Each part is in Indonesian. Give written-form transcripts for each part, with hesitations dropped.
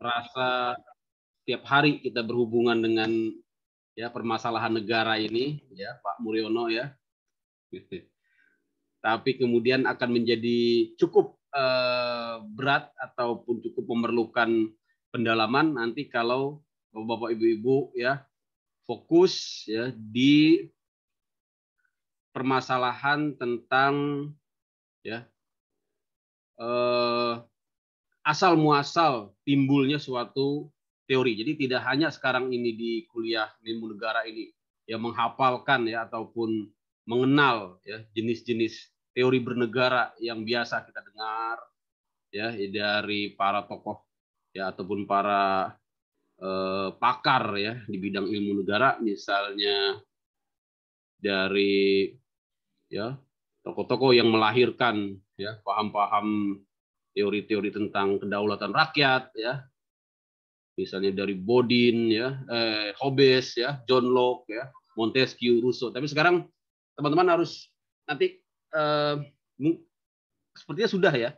rasa setiap hari kita berhubungan dengan ya permasalahan negara ini, ya Pak Mulyono ya. Tapi kemudian akan menjadi cukup berat ataupun cukup memerlukan pendalaman nanti kalau Bapak Ibu ya fokus ya di permasalahan tentang ya asal muasal timbulnya suatu teori. Jadi tidak hanya sekarang ini di kuliah ilmu negara ini yang menghafalkan ya ataupun mengenal ya jenis-jenis teori bernegara yang biasa kita dengar ya dari para tokoh ya ataupun para pakar ya di bidang ilmu negara, misalnya dari ya tokoh-tokoh yang melahirkan ya paham-paham teori-teori tentang kedaulatan rakyat ya, misalnya dari Bodin ya, Hobbes ya, John Locke ya, Montesquieu, Rousseau. Tapi sekarang teman-teman harus nanti sepertinya sudah ya,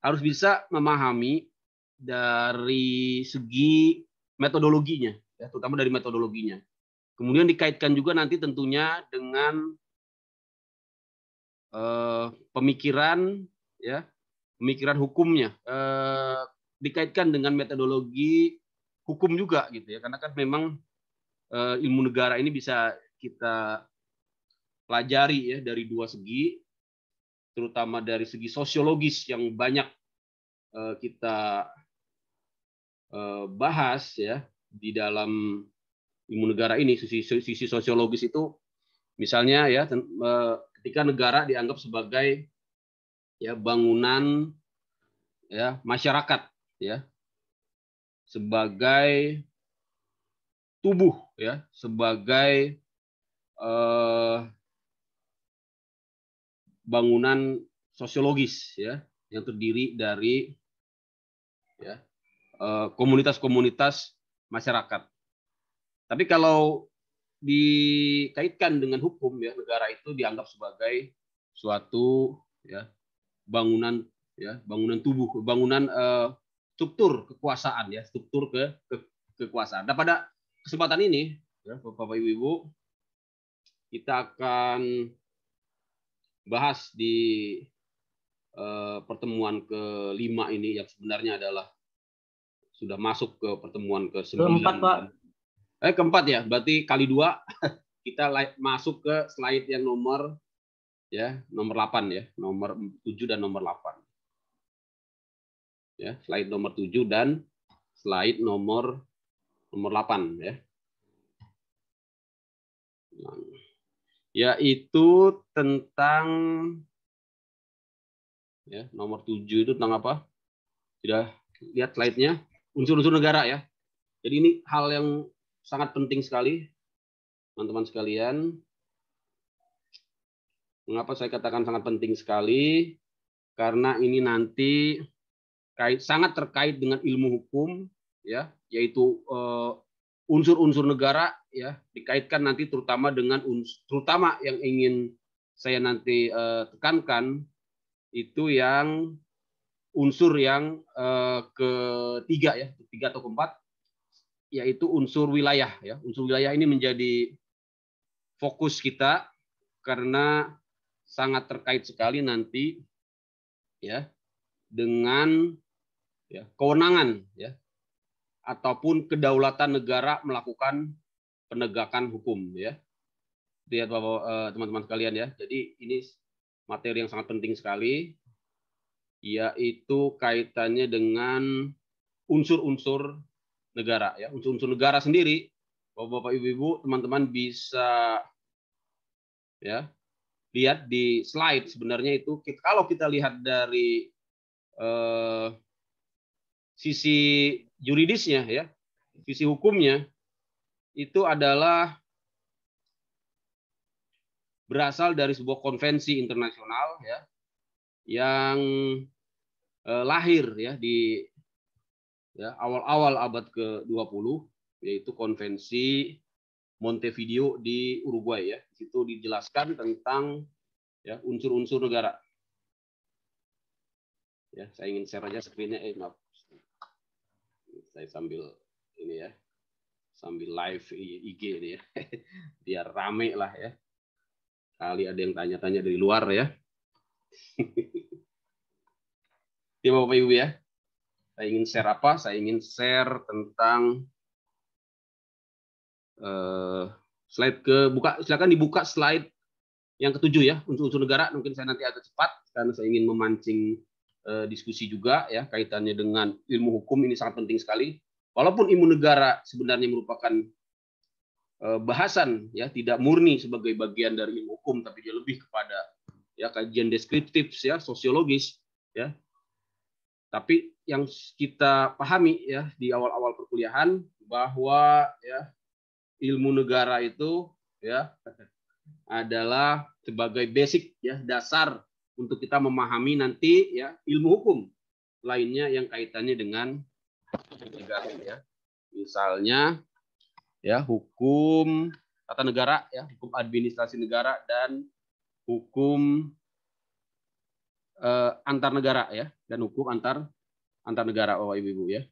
harus bisa memahami dari segi metodologinya ya, terutama dari metodologinya. Kemudian dikaitkan juga nanti tentunya dengan pemikiran ya, pemikiran hukumnya, dikaitkan dengan metodologi hukum juga gitu ya, karena kan memang ilmu negara ini bisa kita pelajari ya dari dua segi, terutama dari segi sosiologis yang banyak kita bahas ya di dalam ilmu negara ini. Sisi sosiologis itu misalnya ya ketika negara dianggap sebagai ya bangunan ya masyarakat ya, sebagai tubuh ya, sebagai bangunan sosiologis ya yang terdiri dari ya komunitas-komunitas masyarakat. Tapi kalau dikaitkan dengan hukum ya, negara itu dianggap sebagai suatu ya bangunan tubuh, bangunan struktur kekuasaan ya, struktur kekuasaan. Nah, pada kesempatan ini ya, Bapak Ibu, kita akan bahas di pertemuan kelima ini yang sebenarnya adalah sudah masuk ke pertemuan ke-9. Keempat, Pak. Keempat ya, berarti kali 2 kita masuk ke slide yang nomor 8 ya, nomor 7 dan nomor 8. Ya, slide nomor 7 dan slide nomor 8 ya. Yaitu tentang ya, nomor 7 itu tentang apa? Sudah lihat slide-nya, unsur-unsur negara ya. Jadi ini hal yang sangat penting sekali, teman-teman sekalian. Mengapa saya katakan sangat penting sekali? Karena ini nanti sangat terkait dengan ilmu hukum, ya, yaitu unsur-unsur negara, ya, dikaitkan nanti terutama dengan terutama yang ingin saya nanti tekankan itu yang unsur yang ketiga ya, ketiga atau keempat, yaitu unsur wilayah ya. Unsur wilayah ini menjadi fokus kita karena sangat terkait sekali nanti ya dengan ya, kewenangan ya ataupun kedaulatan negara melakukan penegakan hukum ya. Lihat Bapak teman-teman sekalian ya. Jadi ini materi yang sangat penting sekali, yaitu kaitannya dengan unsur-unsur negara ya. Unsur-unsur negara sendiri, Bapak-bapak, Ibu-ibu, teman-teman bisa ya lihat di slide. Sebenarnya itu kalau kita lihat dari sisi yuridisnya ya, sisi hukumnya itu adalah berasal dari sebuah konvensi internasional ya yang lahir ya di ya awal-awal abad ke-20, yaitu konvensi Montevideo di Uruguay ya. Di situ dijelaskan tentang ya unsur-unsur negara. Ya, saya ingin share aja screen-nya. Maaf. Saya sambil ini ya, sambil live IG ini ya, biar rame lah ya. Kali ada yang tanya-tanya dari luar ya. Ya Bapak Ibu ya, saya ingin share apa? Saya ingin share tentang slide silakan dibuka slide yang ketujuh ya, unsur-unsur negara. Mungkin saya nanti agak cepat karena saya ingin memancing diskusi juga ya, kaitannya dengan ilmu hukum ini sangat penting sekali. Walaupun ilmu negara sebenarnya merupakan bahasan ya, tidak murni sebagai bagian dari ilmu hukum, tapi dia lebih kepada ya kajian deskriptif ya, sosiologis ya. Tapi yang kita pahami ya di awal-awal perkuliahan bahwa ya ilmu negara itu ya adalah sebagai basic ya, dasar untuk kita memahami nanti ya ilmu hukum lainnya yang kaitannya dengan negara ya. Misalnya ya hukum tata negara ya, hukum administrasi negara dan hukum antar negara ya, dan hukum antar negara Bapak Ibu ya.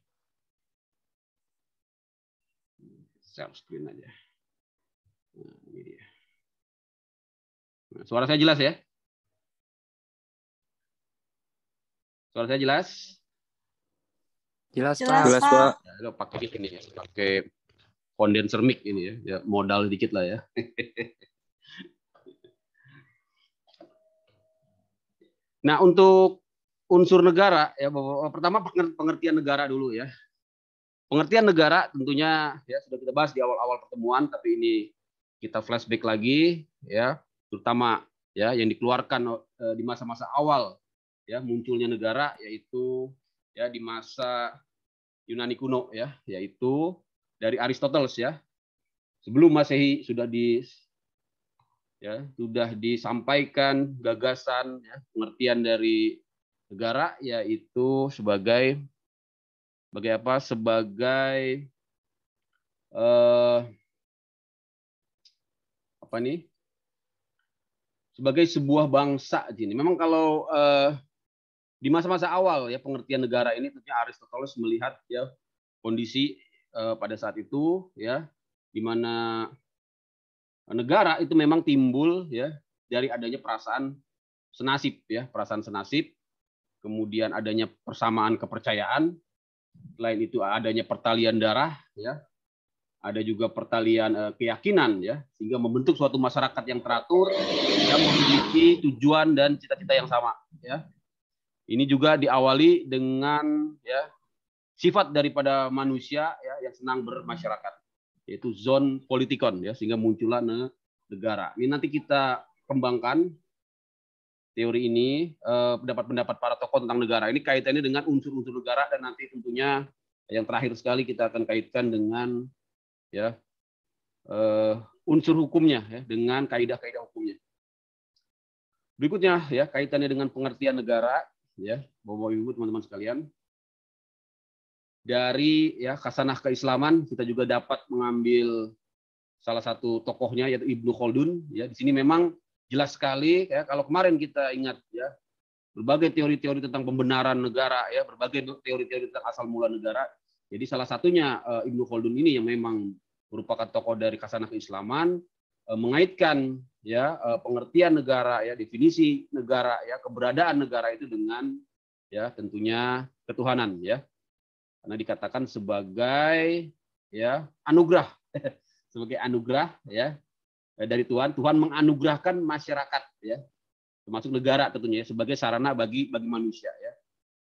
Share screen aja. Nah, ini dia. Nah, suara saya jelas ya? Suara saya jelas? Jelas, Pak. Jelas, Pak. Ya, pakai ini ya, pakai kondenser mic ini ya, ya modal dikit lah ya. Nah, untuk unsur negara ya, pertama pengertian negara dulu ya. Pengertian negara tentunya ya sudah kita bahas di awal-awal pertemuan, tapi ini kita flashback lagi ya, terutama ya yang dikeluarkan di masa-masa awal ya munculnya negara, yaitu ya di masa Yunani kuno ya, yaitu dari Aristoteles ya. Sebelum Masehi sudah disampaikan gagasan ya, pengertian dari negara, yaitu sebagai apa? Sebagai apa nih? Sebagai sebuah bangsa gini. Memang kalau di masa-masa awal ya pengertian negara ini tentunya Aristoteles melihat ya kondisi pada saat itu ya, di mana negara itu memang timbul ya dari adanya perasaan senasib ya, perasaan senasib, kemudian adanya persamaan kepercayaan, selain itu adanya pertalian darah ya, ada juga pertalian keyakinan ya, sehingga membentuk suatu masyarakat yang teratur yang memiliki tujuan dan cita-cita yang sama ya. Ini juga diawali dengan ya sifat daripada manusia ya yang senang bermasyarakat, yaitu zon politikon ya, sehingga muncullah negara. Ini nanti kita kembangkan teori ini, pendapat-pendapat para tokoh tentang negara ini kaitannya dengan unsur-unsur negara, dan nanti tentunya yang terakhir sekali kita akan kaitkan dengan ya unsur hukumnya ya, dengan kaidah-kaidah hukumnya. Berikutnya ya kaitannya dengan pengertian negara ya, Bapak Ibu teman-teman sekalian. Dari ya khasanah keislaman kita juga dapat mengambil salah satu tokohnya, yaitu Ibnu Khaldun ya. Di sini memang jelas sekali ya, kalau kemarin kita ingat ya berbagai teori-teori tentang pembenaran negara ya, berbagai teori-teori tentang asal mula negara. Jadi salah satunya Ibnu Khaldun ini yang memang merupakan tokoh dari khasanah keislaman, mengaitkan ya pengertian negara ya, definisi negara ya, keberadaan negara itu dengan ya tentunya ketuhanan ya, karena dikatakan sebagai ya anugerah sebagai anugerah ya dari Tuhan. Tuhan menganugerahkan masyarakat ya, termasuk negara tentunya ya, sebagai sarana bagi manusia ya.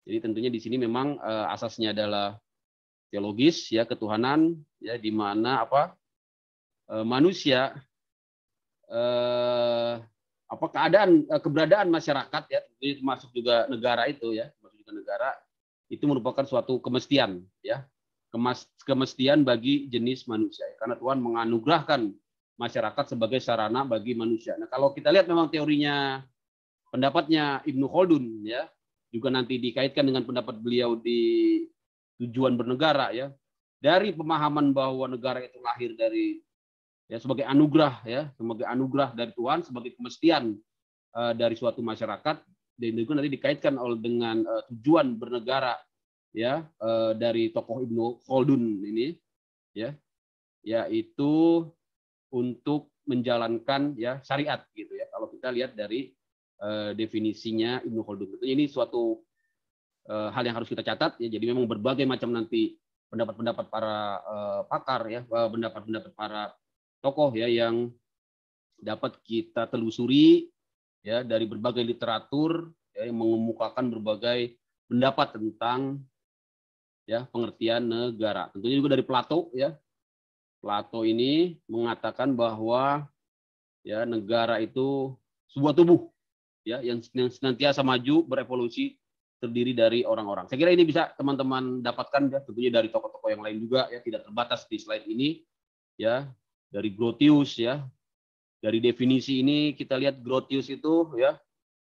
Jadi tentunya di sini memang asasnya adalah teologis ya, ketuhanan ya, di mana apa manusia keberadaan masyarakat ya, termasuk juga negara itu ya, termasuk juga negara itu merupakan suatu kemestian ya, kemestian bagi jenis manusia ya, karena Tuhan menganugerahkan masyarakat sebagai sarana bagi manusia. Nah, kalau kita lihat memang teorinya, pendapatnya Ibnu Khaldun ya, juga nanti dikaitkan dengan pendapat beliau di tujuan bernegara ya, dari pemahaman bahwa negara itu lahir dari ya sebagai anugerah ya, sebagai anugerah dari Tuhan, sebagai kemestian dari suatu masyarakat, dan juga nanti dikaitkan dengan tujuan bernegara ya dari tokoh Ibnu Khaldun ini, ya, yaitu untuk menjalankan ya syariat gitu ya. Kalau kita lihat dari definisinya Ibnu Khaldun, tentunya ini suatu hal yang harus kita catat ya. Jadi memang berbagai macam nanti pendapat-pendapat para pakar ya, pendapat-pendapat para tokoh ya yang dapat kita telusuri ya dari berbagai literatur ya, yang mengemukakan berbagai pendapat tentang ya pengertian negara. Tentunya juga dari Plato ya. Plato ini mengatakan bahwa ya negara itu sebuah tubuh ya yang senantiasa maju berevolusi terdiri dari orang-orang. Saya kira ini bisa teman-teman dapatkan ya tentunya dari tokoh-tokoh yang lain juga ya, tidak terbatas di slide ini ya, dari Grotius ya. Dari definisi ini kita lihat Grotius itu ya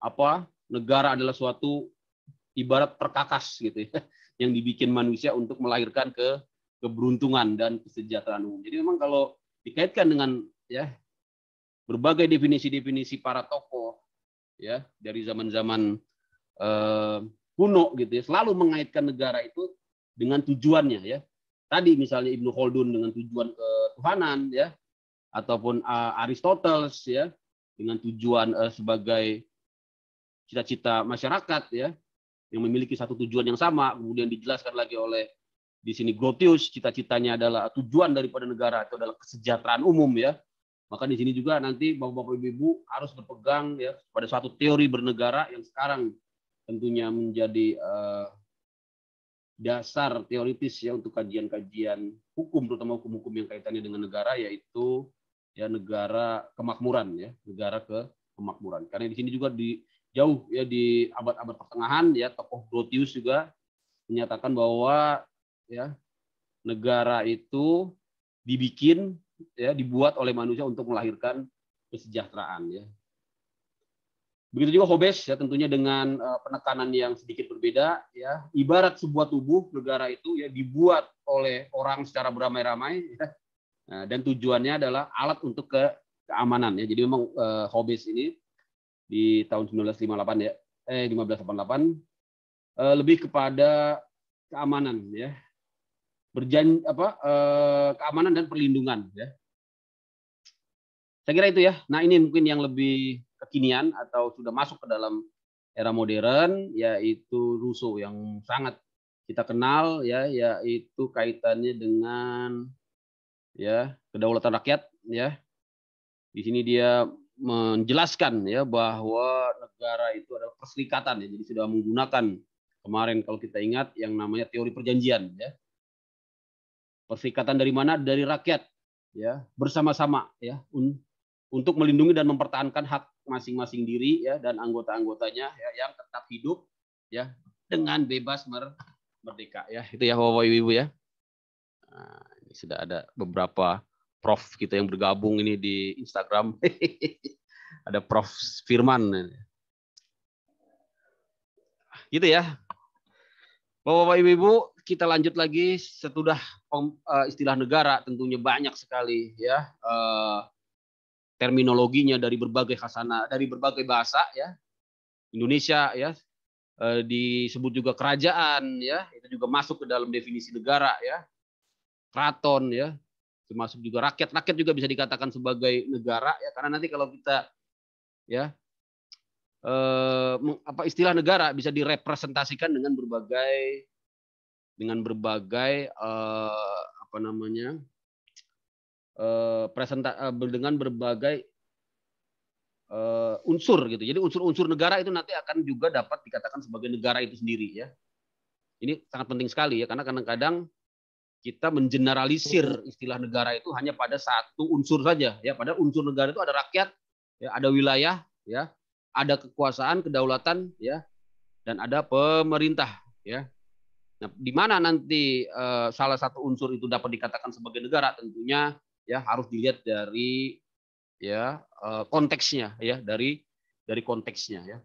apa? Negara adalah suatu ibarat perkakas gitu ya yang dibikin manusia untuk melahirkan keberuntungan dan kesejahteraan umum. Jadi memang kalau dikaitkan dengan ya berbagai definisi-definisi para tokoh ya dari zaman-zaman kuno gitu ya, selalu mengaitkan negara itu dengan tujuannya ya. Tadi misalnya Ibnu Khaldun dengan tujuan ketuhanan ya, ataupun Aristoteles ya dengan tujuan sebagai cita-cita masyarakat ya yang memiliki satu tujuan yang sama. Kemudian dijelaskan lagi oleh di sini Grotius, cita-citanya adalah tujuan daripada negara itu adalah kesejahteraan umum ya. Maka di sini juga nanti Bapak-bapak Ibu harus berpegang ya pada suatu teori bernegara yang sekarang tentunya menjadi dasar teoritis ya untuk kajian-kajian hukum, terutama hukum-hukum yang kaitannya dengan negara, yaitu ya negara kemakmuran ya, negara kemakmuran. Karena di sini juga jauh ya di abad-abad pertengahan ya tokoh Grotius juga menyatakan bahwa ya negara itu dibuat oleh manusia untuk melahirkan kesejahteraan ya. Begitu juga Hobbes ya tentunya dengan penekanan yang sedikit berbeda ya. Ibarat sebuah tubuh negara itu ya dibuat oleh orang secara beramai-ramai ya. Nah, dan tujuannya adalah alat untuk keamanan ya. Jadi memang Hobbes ini di tahun 1958 ya 1588 lebih kepada keamanan ya. Keamanan dan perlindungan ya. Saya kira itu ya. Nah, ini mungkin yang lebih kekinian atau sudah masuk ke dalam era modern, yaitu Rousseau yang sangat kita kenal ya, yaitu kaitannya dengan ya kedaulatan rakyat ya. Di sini dia menjelaskan ya bahwa negara itu adalah perserikatan ya. Jadi sudah menggunakan kemarin kalau kita ingat yang namanya teori perjanjian ya. Perserikatan dari mana? Dari rakyat ya, bersama-sama ya untuk melindungi dan mempertahankan hak masing-masing diri ya dan anggota-anggotanya ya yang tetap hidup ya dengan bebas merdeka ya. Itu ya Bapak Ibu ya. Nah, ini sudah ada beberapa prof kita yang bergabung ini di Instagram. Ada Prof Firman. Gitu ya. Bapak Ibu, kita lanjut lagi sesudah istilah negara tentunya banyak sekali ya. Terminologinya dari berbagai khasana, dari berbagai bahasa ya. Indonesia ya disebut juga kerajaan ya, itu juga masuk ke dalam definisi negara ya. Keraton ya, termasuk juga rakyat. Rakyat juga bisa dikatakan sebagai negara ya, karena nanti kalau kita ya istilah negara bisa direpresentasikan dengan berbagai dengan berbagai unsur gitu. Jadi unsur-unsur negara itu nanti akan juga dapat dikatakan sebagai negara itu sendiri ya. Ini sangat penting sekali ya, karena kadang-kadang kita mengeneralisir istilah negara itu hanya pada satu unsur saja ya. Padahal unsur negara itu ada rakyat, ya, ada wilayah, ya, ada kekuasaan, kedaulatan, ya, dan ada pemerintah, ya. Nah, di mana nanti salah satu unsur itu dapat dikatakan sebagai negara, tentunya ya harus dilihat dari ya konteksnya, ya, dari konteksnya, ya.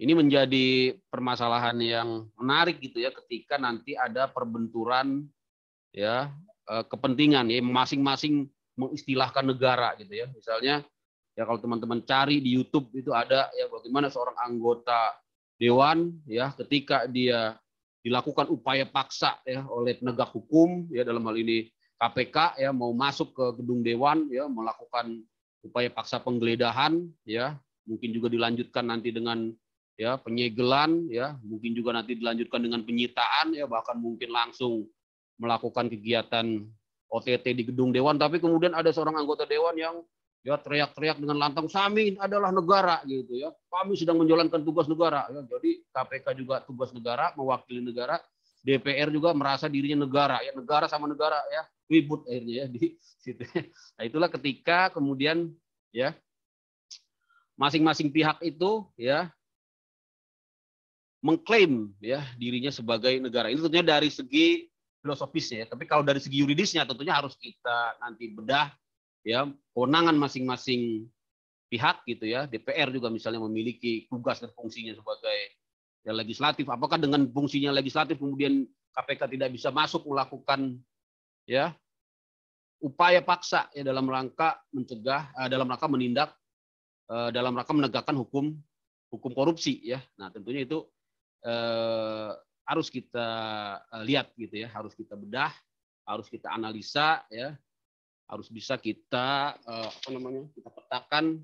Ini menjadi permasalahan yang menarik gitu ya, ketika nanti ada perbenturan ya kepentingan ya, masing-masing mengistilahkan negara gitu ya. Misalnya ya kalau teman-teman cari di YouTube itu ada ya bagaimana seorang anggota dewan ya ketika dia dilakukan upaya paksa ya oleh penegak hukum ya, dalam hal ini KPK ya, mau masuk ke gedung dewan ya, melakukan upaya paksa penggeledahan ya, mungkin juga dilanjutkan nanti dengan ya penyegelan ya, mungkin juga nanti dilanjutkan dengan penyitaan ya, bahkan mungkin langsung melakukan kegiatan OTT di gedung dewan. Tapi kemudian ada seorang anggota dewan yang ya teriak-teriak dengan lantang, kami adalah negara gitu ya, kami sedang menjalankan tugas negara ya. Jadi KPK juga tugas negara, mewakili negara, DPR juga merasa dirinya negara ya, negara sama negara ya, ribut akhirnya ya di situ. Nah, itulah ketika kemudian ya masing-masing pihak itu ya mengklaim ya dirinya sebagai negara. Ini tentunya dari segi filosofisnya ya, tapi kalau dari segi yuridisnya tentunya harus kita nanti bedah ya, kewenangan masing-masing pihak gitu ya. DPR juga misalnya memiliki tugas dan fungsinya sebagai ya legislatif. Apakah dengan fungsinya legislatif kemudian KPK tidak bisa masuk melakukan ya upaya paksa ya dalam rangka mencegah, dalam rangka menindak, dalam rangka menegakkan hukum korupsi ya. Nah, tentunya itu harus kita lihat gitu ya, harus kita bedah, harus kita analisa ya, harus bisa kita kita petakan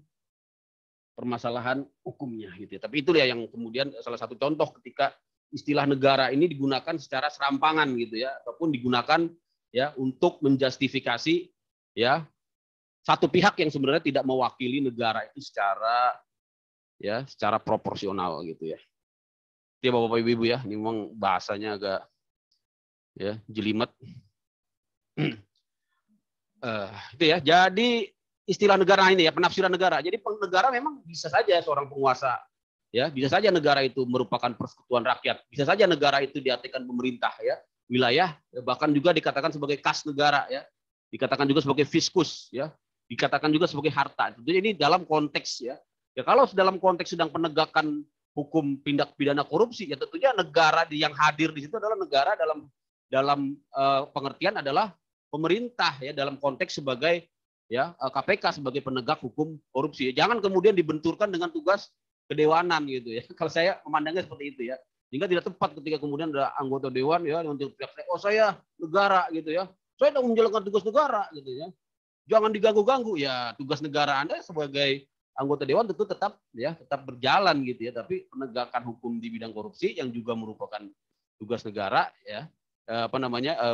permasalahan hukumnya gitu ya. Tapi itu ya yang kemudian salah satu contoh ketika istilah negara ini digunakan secara serampangan gitu ya, ataupun digunakan ya untuk menjustifikasi ya satu pihak yang sebenarnya tidak mewakili negara itu secara proporsional gitu ya. Itu ya Bapak Ibu ya, ini memang bahasanya agak ya jelimet. Itu ya. Jadi istilah negara ini ya, penafsiran negara. Jadi negara memang bisa saja seorang penguasa ya, bisa saja negara itu merupakan persekutuan rakyat, bisa saja negara itu diartikan pemerintah ya, wilayah, ya, bahkan juga dikatakan sebagai kas negara ya, dikatakan juga sebagai fiskus ya, dikatakan juga sebagai harta. Jadi ini dalam konteks ya. Ya kalau dalam konteks sedang penegakan hukum tindak pidana korupsi ya, tentunya negara yang hadir di situ adalah negara dalam pengertian adalah pemerintah ya, dalam konteks sebagai ya KPK sebagai penegak hukum korupsi. Jangan kemudian dibenturkan dengan tugas kedewanan gitu ya. Kalau saya memandangnya seperti itu ya. Sehingga tidak tepat ketika kemudian ada anggota dewan ya untuk teriak, oh saya negara gitu ya. Saya sedang menjalankan tugas negara gitu ya. Jangan diganggu-ganggu ya, tugas negara Anda sebagai anggota dewan tentu tetap berjalan gitu ya. Tapi penegakan hukum di bidang korupsi yang juga merupakan tugas negara ya,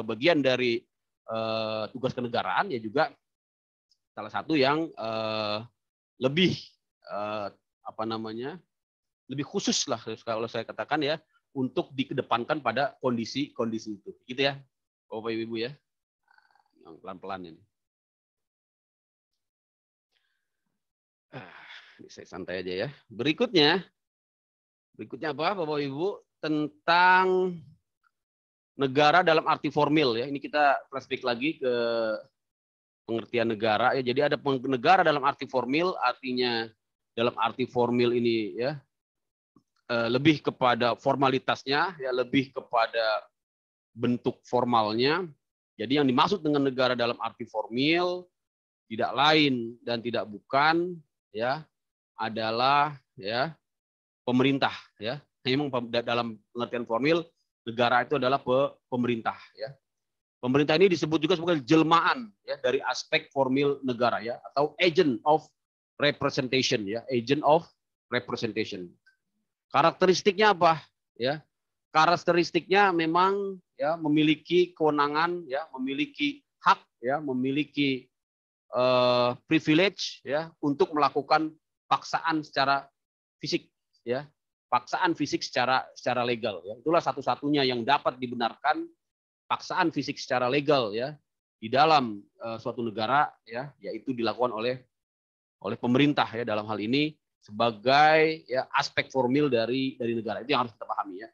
bagian dari tugas kenegaraan ya, juga salah satu yang lebih lebih khusus lah kalau saya katakan ya, untuk dikedepankan pada kondisi itu gitu ya Bapak Ibu ya. Yang pelan-pelan ini. Ini saya santai aja ya. Berikutnya apa Bapak Ibu, tentang negara dalam arti formil ya. Ini kita flashback lagi ke pengertian negara ya. Jadi ada negara dalam arti formil, artinya dalam arti formil ini ya lebih kepada formalitasnya ya, lebih kepada bentuk formalnya. Jadi yang dimaksud dengan negara dalam arti formil tidak lain dan tidak bukan ya adalah ya pemerintah ya. Memang dalam pengertian formil negara itu adalah pemerintah ya. Pemerintah ini disebut juga sebagai jelmaan ya dari aspek formil negara ya, atau agent of representation ya, agent of representation. Karakteristiknya apa ya? Karakteristiknya memang ya memiliki kewenangan ya, memiliki hak ya, memiliki privilege ya untuk melakukan paksaan secara fisik ya, paksaan fisik secara legal ya. Itulah satu-satunya yang dapat dibenarkan, paksaan fisik secara legal ya di dalam suatu negara ya, yaitu dilakukan oleh pemerintah ya, dalam hal ini sebagai ya aspek formil dari negara. Itu yang harus kita pahami ya.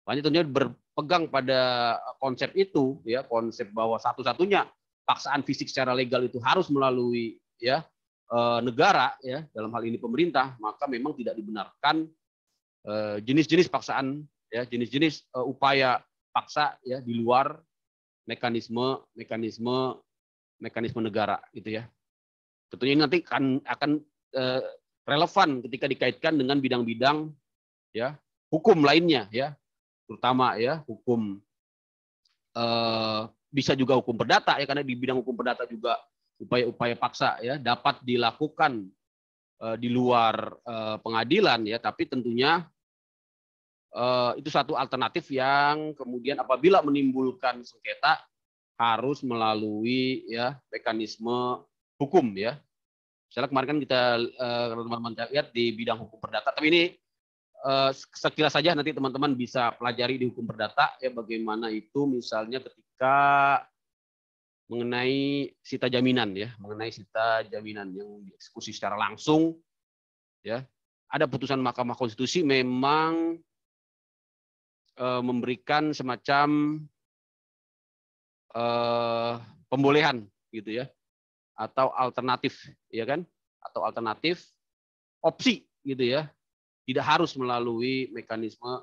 Makanya tentunya berpegang pada konsep itu ya, konsep bahwa satu-satunya paksaan fisik secara legal itu harus melalui ya negara ya, dalam hal ini pemerintah, maka memang tidak dibenarkan jenis-jenis paksaan ya, jenis-jenis upaya paksa ya di luar mekanisme negara gitu ya. Tentunya ini nanti akan relevan ketika dikaitkan dengan bidang-bidang ya hukum lainnya ya. terutama ya hukum bisa juga hukum perdata ya, karena di bidang hukum perdata juga upaya-upaya paksa ya dapat dilakukan di luar pengadilan ya, tapi tentunya itu satu alternatif yang kemudian apabila menimbulkan sengketa harus melalui ya mekanisme hukum ya. Misalnya kemarin kan kita teman-teman lihat di bidang hukum perdata, tapi ini sekilas saja nanti teman-teman bisa pelajari di hukum perdata ya bagaimana itu misalnya ketika mengenai sita jaminan ya, mengenai sita jaminan yang dieksekusi secara langsung ya. Ada putusan Mahkamah Konstitusi memang memberikan semacam pembolehan gitu ya, atau alternatif ya kan, atau alternatif opsi gitu ya, tidak harus melalui mekanisme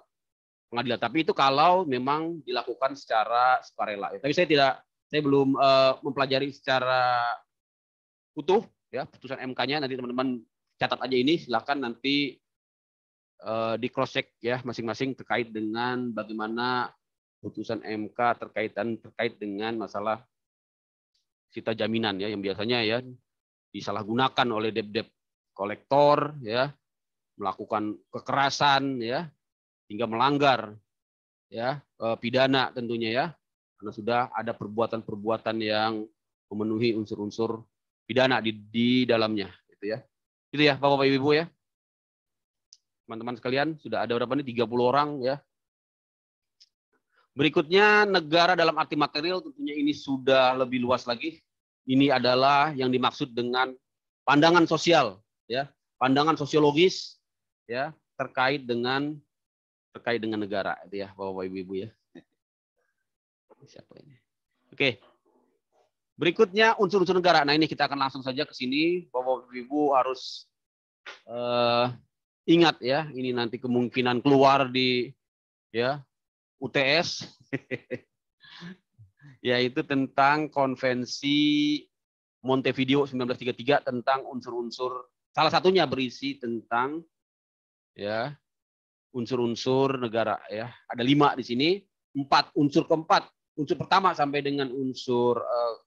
pengadilan, tapi itu kalau memang dilakukan secara sukarela. Tapi saya belum mempelajari secara utuh ya putusan MK-nya, nanti teman-teman catat aja ini, silakan nanti di cross check ya masing-masing terkait dengan bagaimana putusan MK terkait dengan masalah sita jaminan ya, yang biasanya ya disalahgunakan oleh debt kolektor ya, melakukan kekerasan ya hingga melanggar ya pidana tentunya ya, karena sudah ada perbuatan-perbuatan yang memenuhi unsur-unsur pidana di dalamnya gitu ya. Itu ya Bapak Ibu ya. Teman-teman sekalian, sudah ada berapa nih? 30 orang ya. Berikutnya negara dalam arti material, tentunya ini sudah lebih luas lagi. Ini adalah yang dimaksud dengan pandangan sosial ya, pandangan sosiologis ya terkait dengan negara itu ya Bapak Ibu ya. Siapa ini? Oke. Berikutnya unsur-unsur negara. Nah, ini kita akan langsung saja ke sini. Bapak Ibu harus ingat ya, ini nanti kemungkinan keluar di ya UTS yaitu tentang Konvensi Montevideo 1933 tentang unsur-unsur, salah satunya berisi tentang ya unsur-unsur negara ya. Ada 5 di sini, 4 unsur keempat. Unsur pertama sampai dengan unsur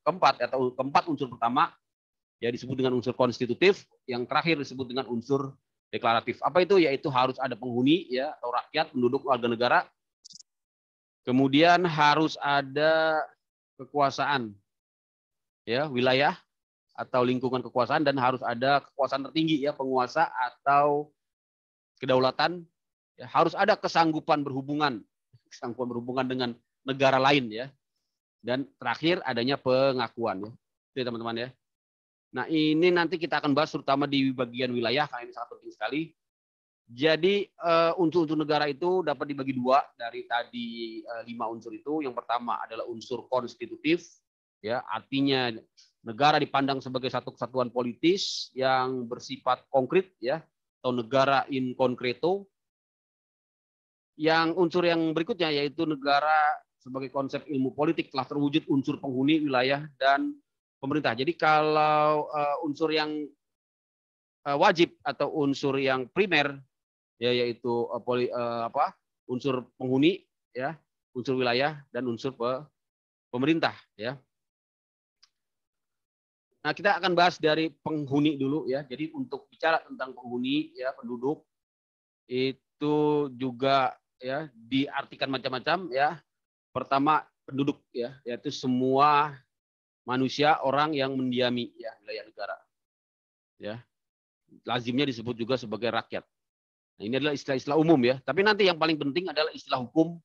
keempat atau keempat unsur pertama ya disebut dengan unsur konstitutif, yang terakhir disebut dengan unsur deklaratif. Apa itu? Yaitu harus ada penghuni ya atau rakyat, penduduk, warga negara. Kemudian harus ada kekuasaan ya, wilayah atau lingkungan kekuasaan, dan harus ada kekuasaan tertinggi ya, penguasa atau kedaulatan ya, harus ada kesanggupan berhubungan dengan negara lain ya. Dan terakhir adanya pengakuan ya. Itu ya teman-teman ya. Nah, ini nanti kita akan bahas terutama di bagian wilayah karena ini sangat penting sekali. Jadi unsur-unsur negara itu dapat dibagi 2 dari tadi 5 unsur itu. Yang pertama adalah unsur konstitutif ya, artinya negara dipandang sebagai satu kesatuan politis yang bersifat konkret ya, atau negara in concreto. Yang unsur yang berikutnya yaitu negara sebagai konsep ilmu politik telah terwujud unsur penghuni, wilayah, dan pemerintah. Jadi kalau unsur yang wajib atau unsur yang primer ya, yaitu unsur penghuni ya, unsur wilayah, dan unsur pemerintah ya. Nah, kita akan bahas dari penghuni dulu ya. Jadi untuk bicara tentang penghuni ya, penduduk itu juga ya diartikan macam-macam ya. Pertama penduduk ya, yaitu semua manusia, orang yang mendiami ya wilayah negara. Ya. Lazimnya disebut juga sebagai rakyat. Nah, ini adalah istilah-istilah umum ya. Tapi nanti yang paling penting adalah istilah hukum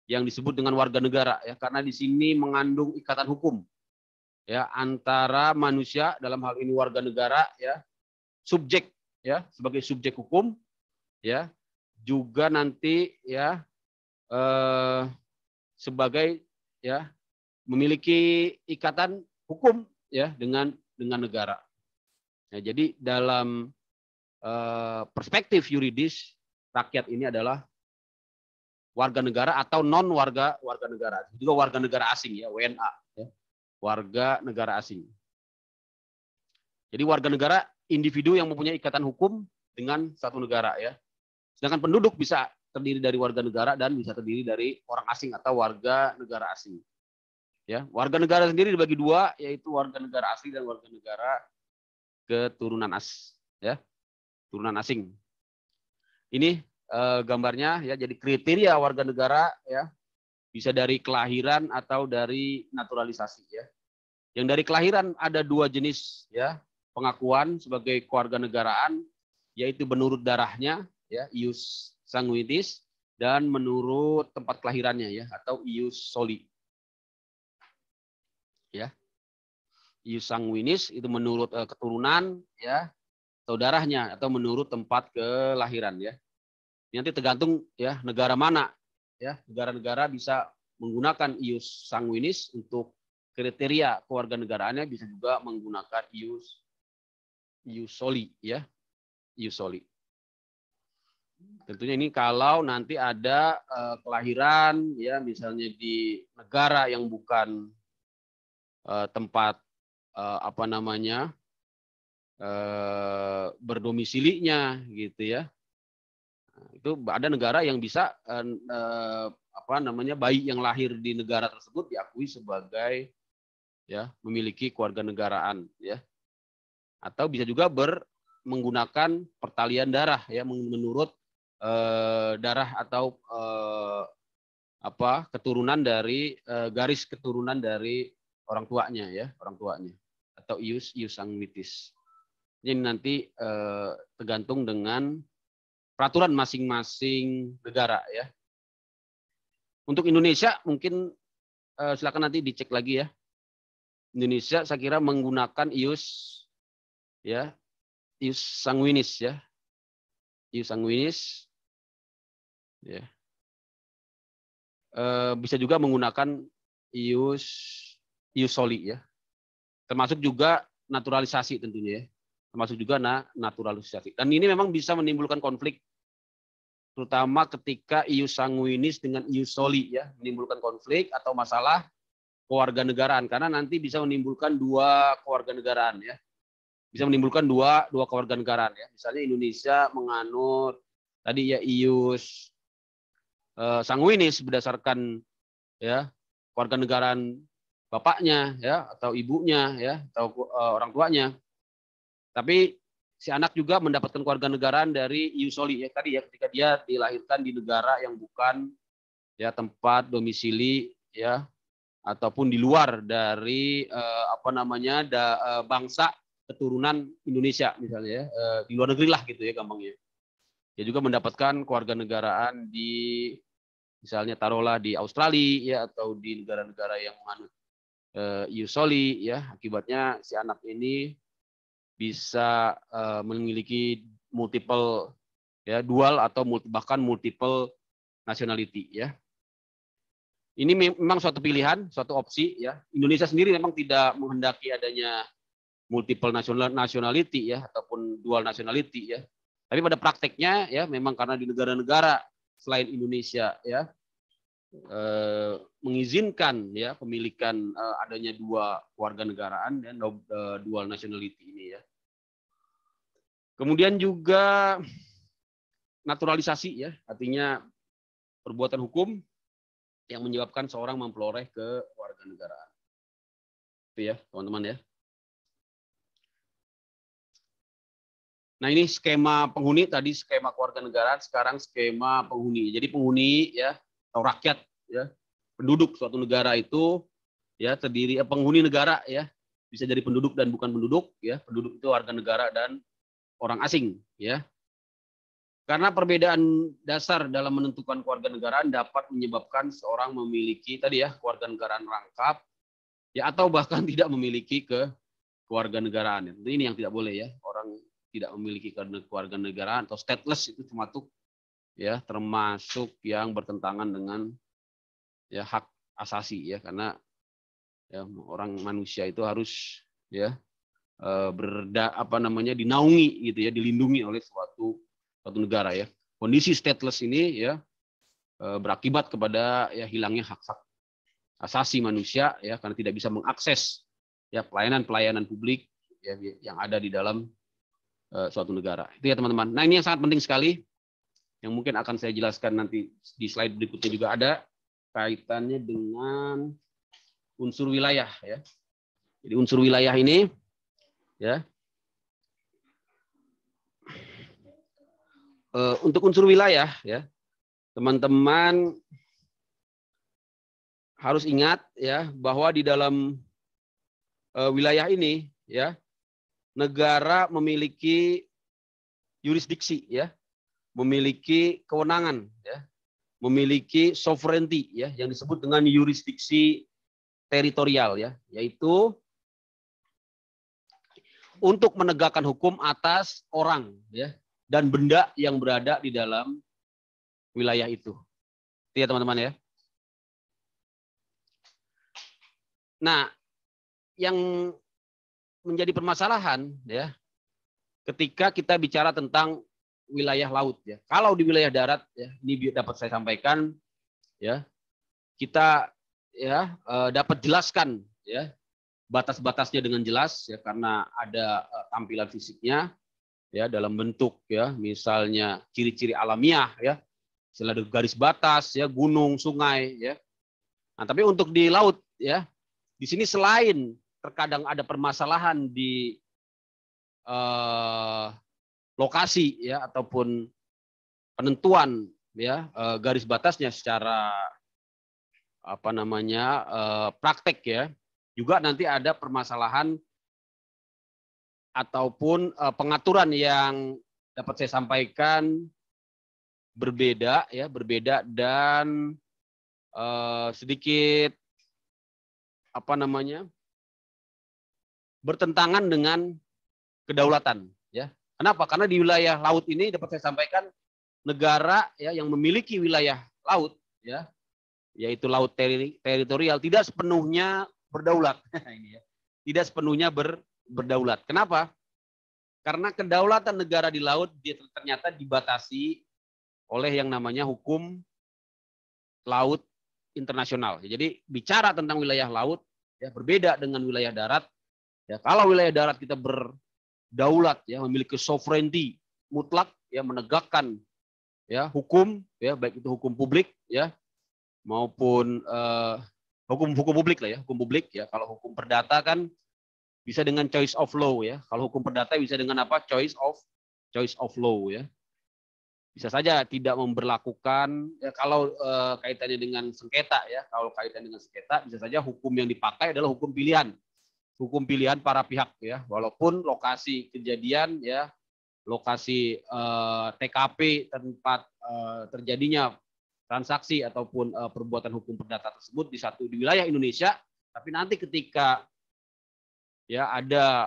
yang disebut dengan warga negara ya, karena di sini mengandung ikatan hukum ya antara manusia, dalam hal ini warga negara ya, subjek ya sebagai subjek hukum ya, juga nanti ya sebagai ya memiliki ikatan hukum ya dengan negara. Ya, jadi dalam perspektif yuridis, rakyat ini adalah warga negara atau non warga negara, juga warga negara asing ya, WNA ya, warga negara asing. Jadi warga negara individu yang mempunyai ikatan hukum dengan satu negara ya. Sedangkan penduduk bisa terdiri dari warga negara dan bisa terdiri dari orang asing atau warga negara asing. Ya, warga negara sendiri dibagi dua, yaitu warga negara asli dan warga negara keturunan turunan asing. Ini gambarnya ya, jadi kriteria warga negara ya, bisa dari kelahiran atau dari naturalisasi ya. Yang dari kelahiran ada dua jenis ya, pengakuan sebagai kewarganegaraan, yaitu menurut darahnya ya, ius sanguinis, dan menurut tempat kelahirannya ya, atau ius soli. Ya. Ius sanguinis itu menurut keturunan ya, atau darahnya, atau menurut tempat kelahiran ya. Nanti tergantung ya negara mana ya. Negara-negara bisa menggunakan ius sanguinis untuk kriteria kewarganegaraannya, bisa juga menggunakan ius soli ya, ius soli. Tentunya ini kalau nanti ada kelahiran ya, misalnya di negara yang bukan tempat berdomisilinya gitu ya. Itu ada negara yang bisa bayi yang lahir di negara tersebut diakui sebagai ya, memiliki kewarganegaraan ya. Atau bisa juga menggunakan pertalian darah ya, menurut darah atau keturunan dari garis keturunan dari orang tuanya ya, atau ius sanguinis. Ini nanti tergantung dengan peraturan masing-masing negara ya. Untuk Indonesia mungkin silakan nanti dicek lagi ya. Indonesia saya kira menggunakan ius sanguinis ya. Ius sanguinis ya. Bisa juga menggunakan ius soli ya. Termasuk juga naturalisasi tentunya ya. Termasuk juga naturalisasi. Dan ini memang bisa menimbulkan konflik, terutama ketika ius sanguinis dengan ius soli ya, menimbulkan konflik atau masalah kewarganegaraan, karena nanti bisa menimbulkan dua kewarganegaraan ya. Bisa menimbulkan dua kewarganegaraan ya. Misalnya Indonesia menganut tadi ya ius sanguinis berdasarkan ya kewarganegaraan bapaknya ya, atau ibunya ya, atau orang tuanya. Tapi si anak juga mendapatkan kewarganegaraan dari ius soli ya, tadi ya, ketika dia dilahirkan di negara yang bukan ya tempat domisili ya, ataupun di luar dari bangsa keturunan Indonesia misalnya ya, di luar negeri lah gitu ya gampangnya. Dia juga mendapatkan kewarganegaraan di misalnya taruhlah di Australia ya, atau di negara-negara yang menganut ius soli ya. Akibatnya si anak ini bisa memiliki multiple ya, dual atau bahkan multiple nationality ya. Ini memang suatu pilihan, suatu opsi ya. Indonesia sendiri memang tidak menghendaki adanya multiple nationality ya, ataupun dual nationality ya. Tapi pada prakteknya ya, memang karena di negara-negara selain Indonesia ya mengizinkan ya pemilikan adanya dua kewarganegaraan dan dual nationality ini ya. Kemudian juga naturalisasi ya, artinya perbuatan hukum yang menyebabkan seorang memperoleh kewarganegaraan. Itu ya, teman-teman ya. Nah, ini skema penghuni, tadi skema kewarganegaraan, sekarang skema penghuni. Jadi penghuni ya, atau rakyat ya, penduduk suatu negara itu ya terdiri penghuni negara ya, bisa jadi penduduk dan bukan penduduk ya. Penduduk itu warga negara dan orang asing ya. Karena perbedaan dasar dalam menentukan kewarganegaraan dapat menyebabkan seorang memiliki tadi ya kewarganegaraan rangkap ya, atau bahkan tidak memiliki kewarganegaraan. Ini yang tidak boleh ya, orang tidak memiliki kewarganegaraan atau stateless itu termasuk ya, termasuk yang bertentangan dengan ya hak asasi ya, karena ya orang manusia itu harus ya dinaungi gitu ya, dilindungi oleh suatu negara ya. Kondisi stateless ini ya berakibat kepada ya hilangnya hak-hak asasi manusia ya, karena tidak bisa mengakses ya pelayanan publik ya, yang ada di dalam suatu negara. Itu ya teman-teman. Nah, ini yang sangat penting sekali yang mungkin akan saya jelaskan nanti di slide berikutnya juga ada kaitannya dengan unsur wilayah ya. Jadi unsur wilayah ini ya. Untuk unsur wilayah ya, teman-teman harus ingat ya bahwa di dalam wilayah ini ya, negara memiliki yurisdiksi ya, memiliki kewenangan ya, memiliki sovereignty ya, yang disebut dengan yurisdiksi teritorial ya, yaitu untuk menegakkan hukum atas orang ya dan benda yang berada di dalam wilayah itu. Ya teman-teman ya. Nah, yang menjadi permasalahan ya ketika kita bicara tentang wilayah laut ya. Kalau di wilayah darat ya, ini dapat saya sampaikan ya. Kita ya dapat jelaskan ya batas-batasnya dengan jelas ya karena ada tampilan fisiknya ya dalam bentuk ya misalnya ciri-ciri alamiah ya, misalnya garis batas ya, gunung, sungai ya. Nah, tapi untuk di laut ya, di sini selain terkadang ada permasalahan di lokasi ya ataupun penentuan ya garis batasnya secara apa namanya praktek ya, juga nanti ada permasalahan ataupun pengaturan yang dapat saya sampaikan berbeda ya, berbeda dan sedikit apa namanya bertentangan dengan kedaulatan ya. Kenapa? Karena di wilayah laut ini dapat saya sampaikan negara ya yang memiliki wilayah laut ya, yaitu laut teritorial tidak sepenuhnya berdaulat. Ini ya. Tidak sepenuhnya berdaulat. Kenapa? Karena kedaulatan negara di laut dia ternyata dibatasi oleh yang namanya hukum laut internasional. Jadi bicara tentang wilayah laut ya berbeda dengan wilayah darat. Ya, kalau wilayah darat kita berdaulat ya, memiliki sovereignty mutlak ya, menegakkan ya hukum ya, baik itu hukum publik ya maupun hukum publik lah ya, hukum publik ya. Kalau hukum perdata kan bisa dengan choice of law ya. Kalau hukum perdata bisa dengan apa? Choice of law ya. Bisa saja tidak memberlakukan ya, kalau kaitannya dengan sengketa ya. Kalau kaitannya dengan sengketa bisa saja hukum yang dipakai adalah hukum pilihan. Hukum pilihan para pihak ya. Walaupun lokasi kejadian ya, lokasi TKP tempat terjadinya transaksi ataupun perbuatan hukum perdata tersebut di wilayah Indonesia, tapi nanti ketika ya ada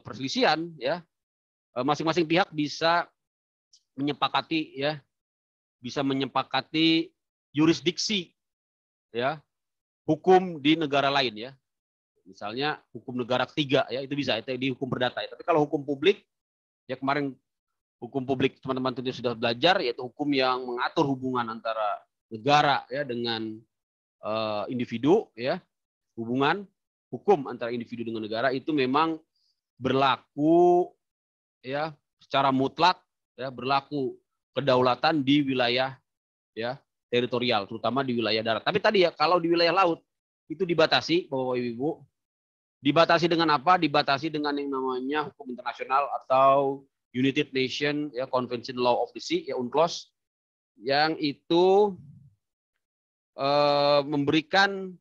perselisihan ya, masing-masing pihak bisa menyepakati ya, bisa menyepakati yurisdiksi ya hukum di negara lain ya, misalnya hukum negara ketiga ya, itu bisa itu di hukum perdata ya. Tapi kalau hukum publik ya, kemarin hukum publik teman-teman tentu sudah belajar, yaitu hukum yang mengatur hubungan antara negara ya dengan individu ya, hubungan hukum antara individu dengan negara itu memang berlaku ya secara mutlak ya, berlaku kedaulatan di wilayah ya teritorial, terutama di wilayah darat. Tapi tadi ya kalau di wilayah laut itu dibatasi, Bapak Ibu, dibatasi dengan apa? Dibatasi dengan yang namanya hukum internasional atau United Nations ya, Convention Law of the Sea ya, UNCLOS, yang itu memberikan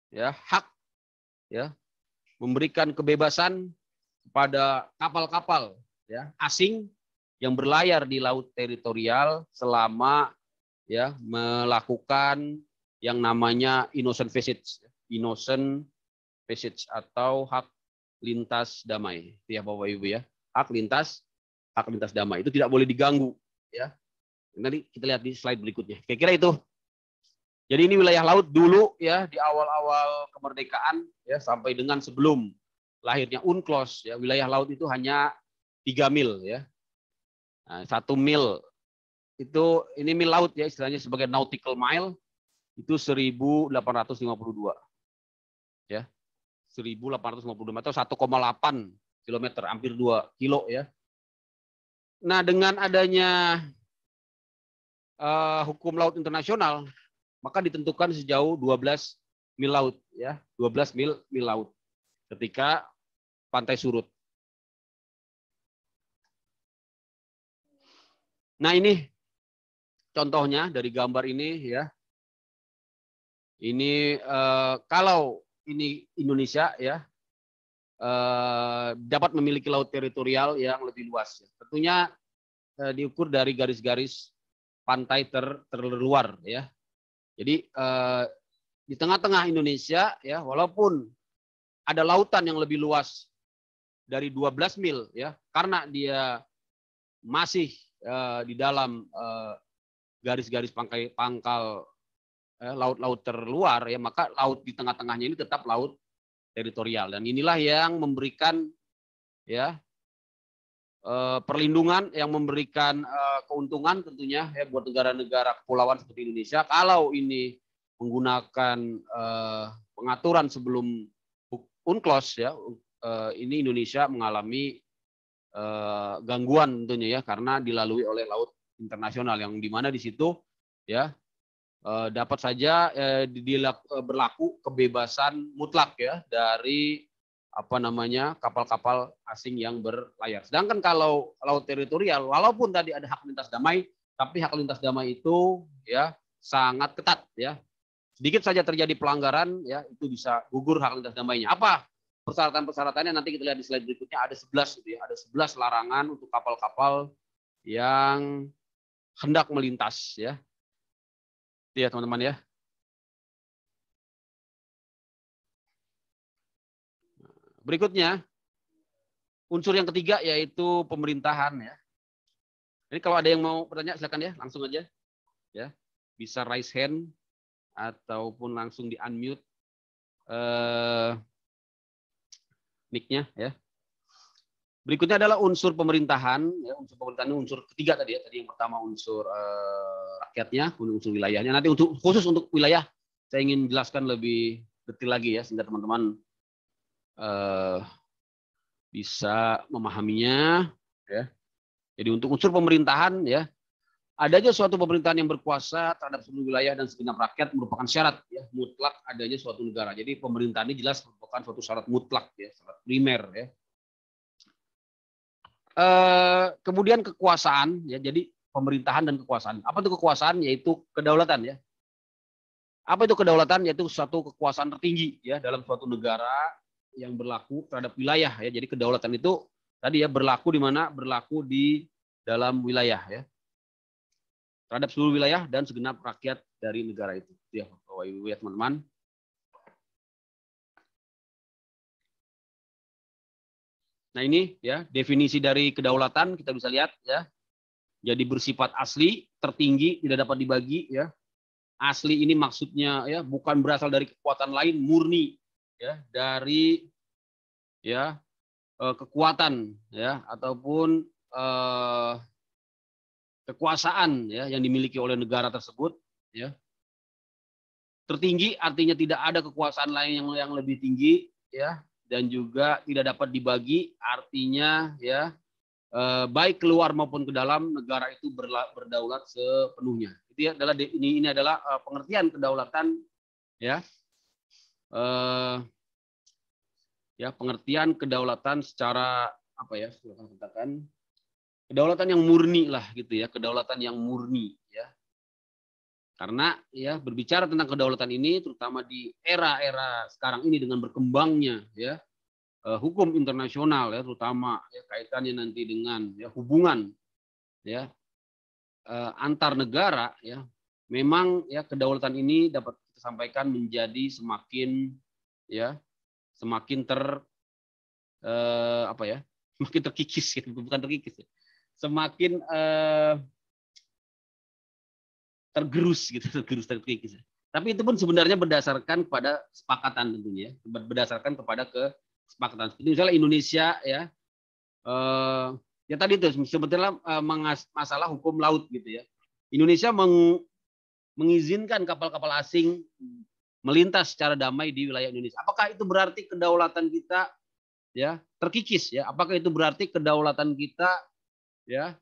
ya hak ya, memberikan kebebasan kepada kapal-kapal ya asing yang berlayar di laut teritorial selama ya melakukan yang namanya innocent passage atau hak lintas damai ya Bapak Ibu ya, hak lintas damai itu tidak boleh diganggu ya. Nanti kita lihat di slide berikutnya. Kira-kira itu. Jadi ini wilayah laut dulu ya di awal-awal kemerdekaan ya sampai dengan sebelum lahirnya UNCLOS ya, wilayah laut itu hanya 3 mil ya. Nah, 1 mil itu ini mil laut ya, istilahnya sebagai nautical mile itu 1852. Ya. 1852 atau 1,8 km, hampir 2 kilo ya. Nah, dengan adanya hukum laut internasional, maka ditentukan sejauh 12 mil laut, ya, 12 mil laut ketika pantai surut. Nah, ini contohnya dari gambar ini, ya. Ini kalau ini Indonesia, ya, dapat memiliki laut teritorial yang lebih luas. Tentunya diukur dari garis-garis pantai terluar, ya. Jadi di tengah-tengah Indonesia, ya, walaupun ada lautan yang lebih luas dari 12 mil, ya, karena dia masih di dalam garis-garis pangkal laut-laut terluar, ya, maka laut di tengah-tengahnya ini tetap laut teritorial, dan inilah yang memberikan, ya, perlindungan, yang memberikan keuntungan tentunya, ya, buat negara-negara kepulauan seperti Indonesia kalau ini menggunakan pengaturan sebelum UNCLOS, ya. Ini Indonesia mengalami gangguan tentunya, ya, karena dilalui oleh laut internasional yang dimana di situ, ya, dapat saja berlaku kebebasan mutlak, ya, dari kapal-kapal asing yang berlayar. Sedangkan kalau laut teritorial, walaupun tadi ada hak lintas damai, tapi hak lintas damai itu, ya, sangat ketat, ya. Sedikit saja terjadi pelanggaran, ya, itu bisa gugur hak lintas damainya. Apa persyaratan-persyaratannya? Nanti kita lihat di slide berikutnya, ada 11 gitu, ya. Ada 11 larangan untuk kapal-kapal yang hendak melintas, ya. Itu ya, teman-teman, ya. Berikutnya, unsur yang ketiga yaitu pemerintahan, ya. Jadi kalau ada yang mau bertanya silakan, ya, langsung aja, ya. Bisa raise hand ataupun langsung di unmute mic-nya, ya. Berikutnya adalah unsur pemerintahan, ya. Unsur pemerintahan ini unsur ketiga tadi, ya. Tadi yang pertama unsur rakyatnya, unsur wilayahnya. Nanti khusus untuk wilayah saya ingin jelaskan lebih detail lagi, ya, sehingga teman-teman bisa memahaminya, ya. Jadi untuk unsur pemerintahan, ya, adanya suatu pemerintahan yang berkuasa terhadap seluruh wilayah dan segenap rakyat merupakan syarat, ya, mutlak adanya suatu negara. Jadi pemerintahan ini jelas merupakan suatu syarat mutlak, ya, syarat primer, ya. Kemudian kekuasaan, ya, jadi pemerintahan dan kekuasaan. Apa itu kekuasaan? Yaitu kedaulatan, ya. Apa itu kedaulatan? Yaitu suatu kekuasaan tertinggi, ya, dalam suatu negara yang berlaku terhadap wilayah, ya. Jadi kedaulatan itu tadi, ya, berlaku di mana? Berlaku di dalam wilayah, ya, terhadap seluruh wilayah dan segenap rakyat dari negara itu. Ya, Bapak Ibu, ya, teman-teman. Nah, ini, ya, definisi dari kedaulatan kita bisa lihat, ya. Jadi bersifat asli, tertinggi, tidak dapat dibagi, ya. Asli ini maksudnya, ya, bukan berasal dari kekuatan lain, murni, ya, dari, ya, kekuatan, ya, ataupun kekuasaan, ya, yang dimiliki oleh negara tersebut, ya. Tertinggi artinya tidak ada kekuasaan lain yang lebih tinggi, ya, dan juga tidak dapat dibagi, artinya, ya, baik keluar maupun ke dalam negara itu berdaulat sepenuhnya. Itu, ya, adalah ini adalah pengertian kedaulatan, ya. Ya, pengertian kedaulatan secara apa, ya, katakan kedaulatan yang murni lah, gitu, ya, kedaulatan yang murni, ya. Karena, ya, berbicara tentang kedaulatan ini terutama di era-era sekarang ini dengan berkembangnya, ya, hukum internasional, ya, terutama, ya, kaitannya nanti dengan, ya, hubungan, ya, antar negara, ya, memang, ya, kedaulatan ini dapat kita sampaikan menjadi semakin, ya, semakin apa, ya, semakin terkikis, ya, bukan terkikis, ya, semakin tergerus, gitu, terkikis. Tapi itu pun sebenarnya berdasarkan kepada kesepakatan tentunya, berdasarkan kepada kesepakatan. Seperti misalnya Indonesia, ya, ya tadi itu sebetulnya masalah hukum laut, gitu, ya. Indonesia mengizinkan kapal-kapal asing melintas secara damai di wilayah Indonesia. Apakah itu berarti kedaulatan kita, ya, terkikis, ya? Apakah itu berarti kedaulatan kita, ya,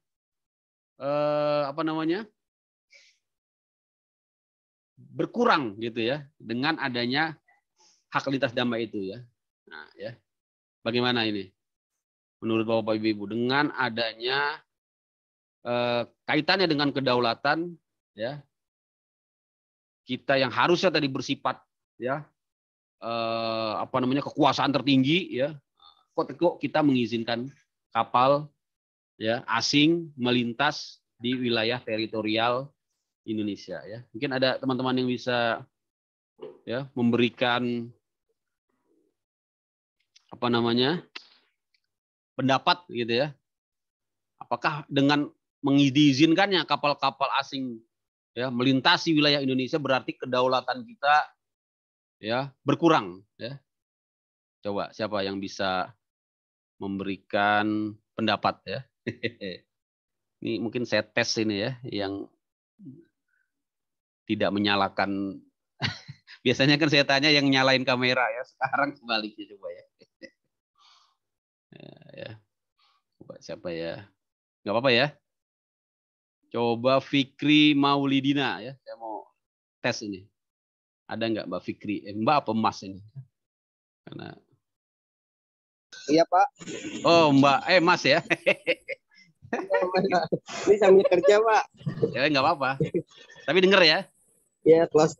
apa namanya? berkurang gitu ya dengan adanya hak lintas damai itu ya. Nah, ya. Bagaimana ini? Menurut Bapak Ibu dengan adanya kaitannya dengan kedaulatan ya. Kita yang harusnya tadi bersifat ya kekuasaan tertinggi ya. Kok kita mengizinkan kapal ya asing melintas di wilayah teritorial Indonesia ya. Mungkin ada teman-teman yang bisa ya memberikan pendapat gitu ya. Apakah dengan mengizinkannya kapal-kapal asing ya melintasi wilayah Indonesia berarti kedaulatan kita ya berkurang ya. Coba siapa yang bisa memberikan pendapat ya. Ini mungkin saya tes ini ya yang tidak menyalakan. Biasanya kan saya tanya yang nyalain kamera ya. Sekarang sebaliknya coba ya. Ya. Coba siapa ya? Nggak apa-apa ya. Coba Fikri Maulidina ya. Saya mau tes ini. Ada nggak Mbak Fikri? Mbak apa Mas ini? Karena iya Pak. Oh Mbak, Mas ya. Ini sambil kerja Pak. Ya nggak apa-apa. Tapi denger ya. Iya kelas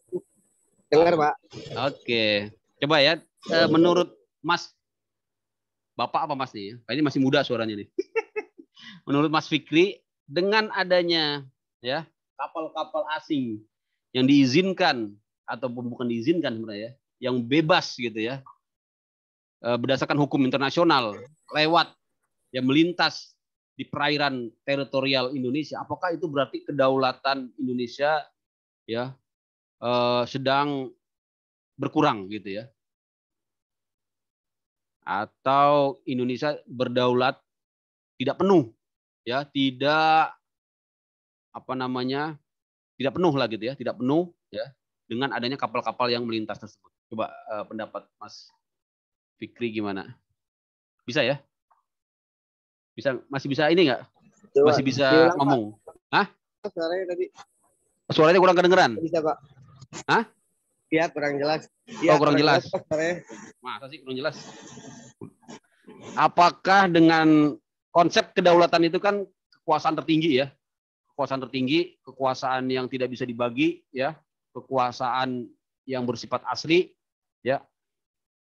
dengar Pak. Oke. Coba ya. Menurut Mas, Bapak apa Mas nih? Ini masih muda suaranya nih. Menurut Mas Fikri, dengan adanya ya kapal-kapal asing yang diizinkan ataupun bukan diizinkan sebenarnya, yang bebas gitu ya, berdasarkan hukum internasional lewat yang melintas di perairan teritorial Indonesia, apakah itu berarti kedaulatan Indonesia ya sedang berkurang gitu ya? Atau Indonesia berdaulat tidak penuh ya, tidak tidak penuh lah gitu ya, tidak penuh ya dengan adanya kapal-kapal yang melintas tersebut. Coba pendapat Mas Fikri gimana? Bisa ya? Masih bisa ini nggak? Masih bisa diulang, ngomong? Pak. Hah? Suaranya tadi. Suaranya kurang kedengeran. Bisa Pak. Hah? Iya kurang jelas. Ya, kurang jelas. Masa sih kurang jelas? Apakah dengan konsep kedaulatan itu kan kekuasaan tertinggi ya? Kekuasaan tertinggi, kekuasaan yang tidak bisa dibagi ya, kekuasaan yang bersifat asli ya.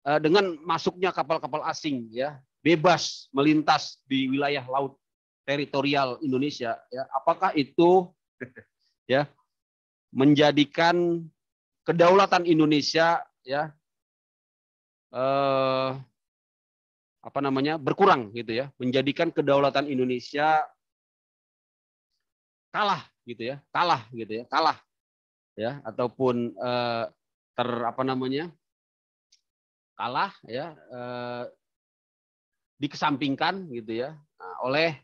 Dengan masuknya kapal-kapal asing ya, bebas melintas di wilayah laut teritorial Indonesia ya, apakah itu ya menjadikan kedaulatan Indonesia ya berkurang gitu ya, menjadikan kedaulatan Indonesia kalah gitu ya, ataupun kalah ya, dikesampingkan gitu ya oleh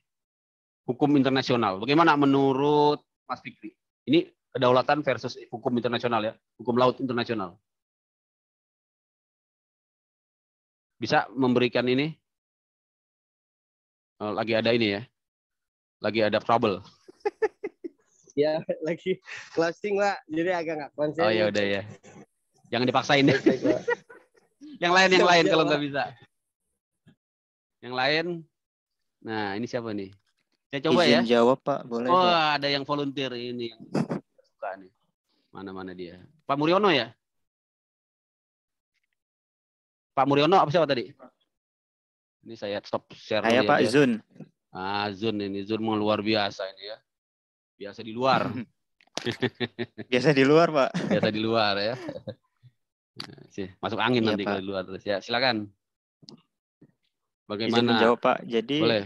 hukum internasional. Bagaimana menurut Mas Fikri? Ini kedaulatan versus hukum internasional ya, hukum laut internasional. Bisa memberikan ini? Lagi ada ini ya, lagi ada trouble. Ya lagi closing Pak, jadi agak nggak konsen. Oh ya udah ya, jangan dipaksain. Yang lain kalau nggak bisa. Yang lain, nah ini siapa nih? Saya coba Izin ya. jawab Pak, boleh Oh Pak. ada yang volunteer ini yang suka nih. Mana dia? Pak Muryono ya? Pak Muryono apa siapa tadi? Ini saya stop share. Saya Pak ya. Zun. Zun ini, Zun mau luar biasa ini ya. Biasa di luar. Biasa di luar Pak. Biasa di luar ya. Masuk angin iya, nanti Pak. kalau di luar terus ya. Silakan. Bagaimana? Izin menjawab Pak. Jadi boleh.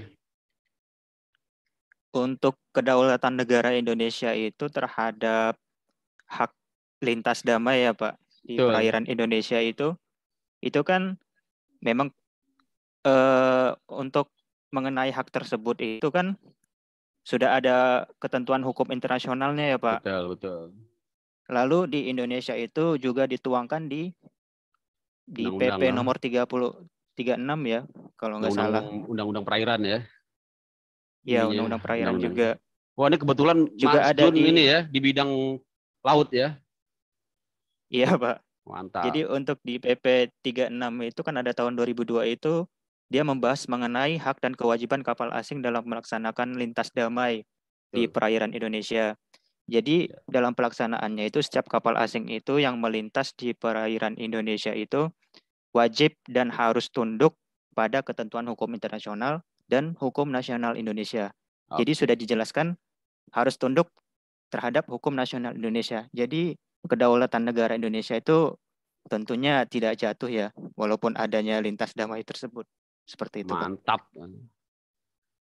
Untuk kedaulatan negara Indonesia itu terhadap hak lintas damai ya Pak di Betul. perairan Indonesia itu kan memang untuk mengenai hak tersebut itu kan sudah ada ketentuan hukum internasionalnya ya Pak. Betul. Lalu di Indonesia itu juga dituangkan di PP nomor 36 ya kalau nggak salah. Undang-undang perairan ya. Ya, undang-undang perairan juga. Wah, ini kebetulan juga Mas ada Jun ini ya di bidang laut ya. Iya, Pak. Mantap. Jadi untuk di PP 36 itu kan ada tahun 2002 itu dia membahas mengenai hak dan kewajiban kapal asing dalam melaksanakan lintas damai di Betul. perairan Indonesia. Jadi Ya. dalam pelaksanaannya itu setiap kapal asing itu yang melintas di perairan Indonesia itu wajib dan harus tunduk pada ketentuan hukum internasional dan hukum nasional Indonesia. Jadi Oke. sudah dijelaskan harus tunduk terhadap hukum nasional Indonesia. Jadi kedaulatan negara Indonesia itu tentunya tidak jatuh ya, walaupun adanya lintas damai tersebut. Seperti itu, Pak. Mantap.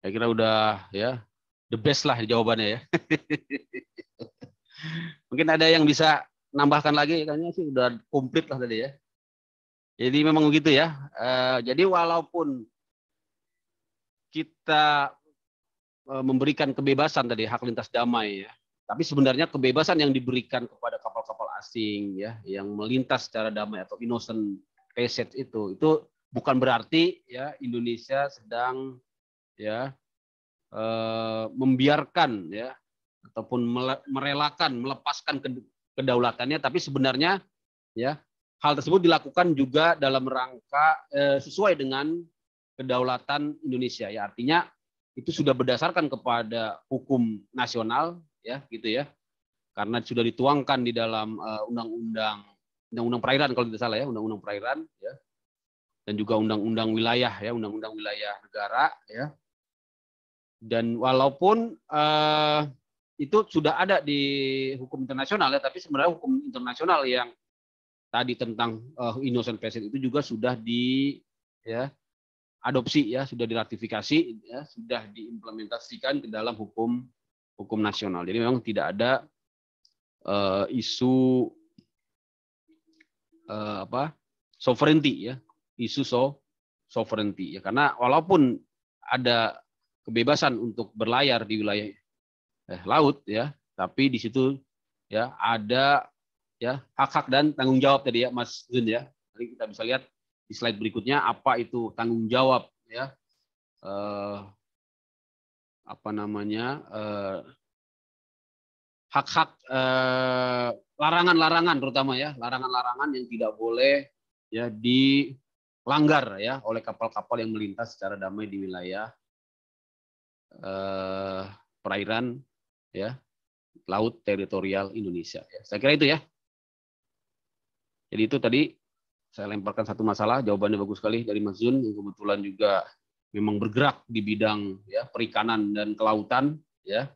Saya kira udah ya the best lah jawabannya ya. Mungkin ada yang bisa nambahkan lagi, kayaknya sih udah komplit lah tadi ya. Jadi memang begitu ya. Jadi walaupun kita memberikan kebebasan tadi hak lintas damai ya, tapi sebenarnya kebebasan yang diberikan kepada kapal-kapal asing ya yang melintas secara damai atau innocent passage itu bukan berarti ya Indonesia sedang ya membiarkan ya ataupun merelakan melepaskan kedaulatannya, tapi sebenarnya ya hal tersebut dilakukan juga dalam rangka sesuai dengan kedaulatan Indonesia ya, artinya itu sudah berdasarkan kepada hukum nasional ya gitu ya, karena sudah dituangkan di dalam undang-undang perairan kalau tidak salah ya, undang-undang perairan ya, dan juga undang-undang wilayah ya, undang-undang wilayah negara ya. Dan walaupun itu sudah ada di hukum internasional ya, tapi sebenarnya hukum internasional yang tadi tentang innocent passage itu juga sudah adopsi ya, sudah diratifikasi ya, sudah diimplementasikan ke dalam hukum nasional. Jadi memang tidak ada isu sovereignty ya, isu sovereignty ya, karena walaupun ada kebebasan untuk berlayar di wilayah laut ya, tapi di situ ya ada ya hak-hak dan tanggung jawab tadi ya Mas Zun ya. Nanti kita bisa lihat di slide berikutnya apa itu tanggung jawab ya, hak-hak, larangan-larangan terutama ya, larangan-larangan yang tidak boleh ya dilanggar ya oleh kapal-kapal yang melintas secara damai di wilayah perairan ya laut teritorial Indonesia ya. Saya kira itu ya. Jadi itu tadi saya lemparkan satu masalah, jawabannya bagus sekali dari Mas Zun yang kebetulan juga memang bergerak di bidang ya perikanan dan kelautan ya.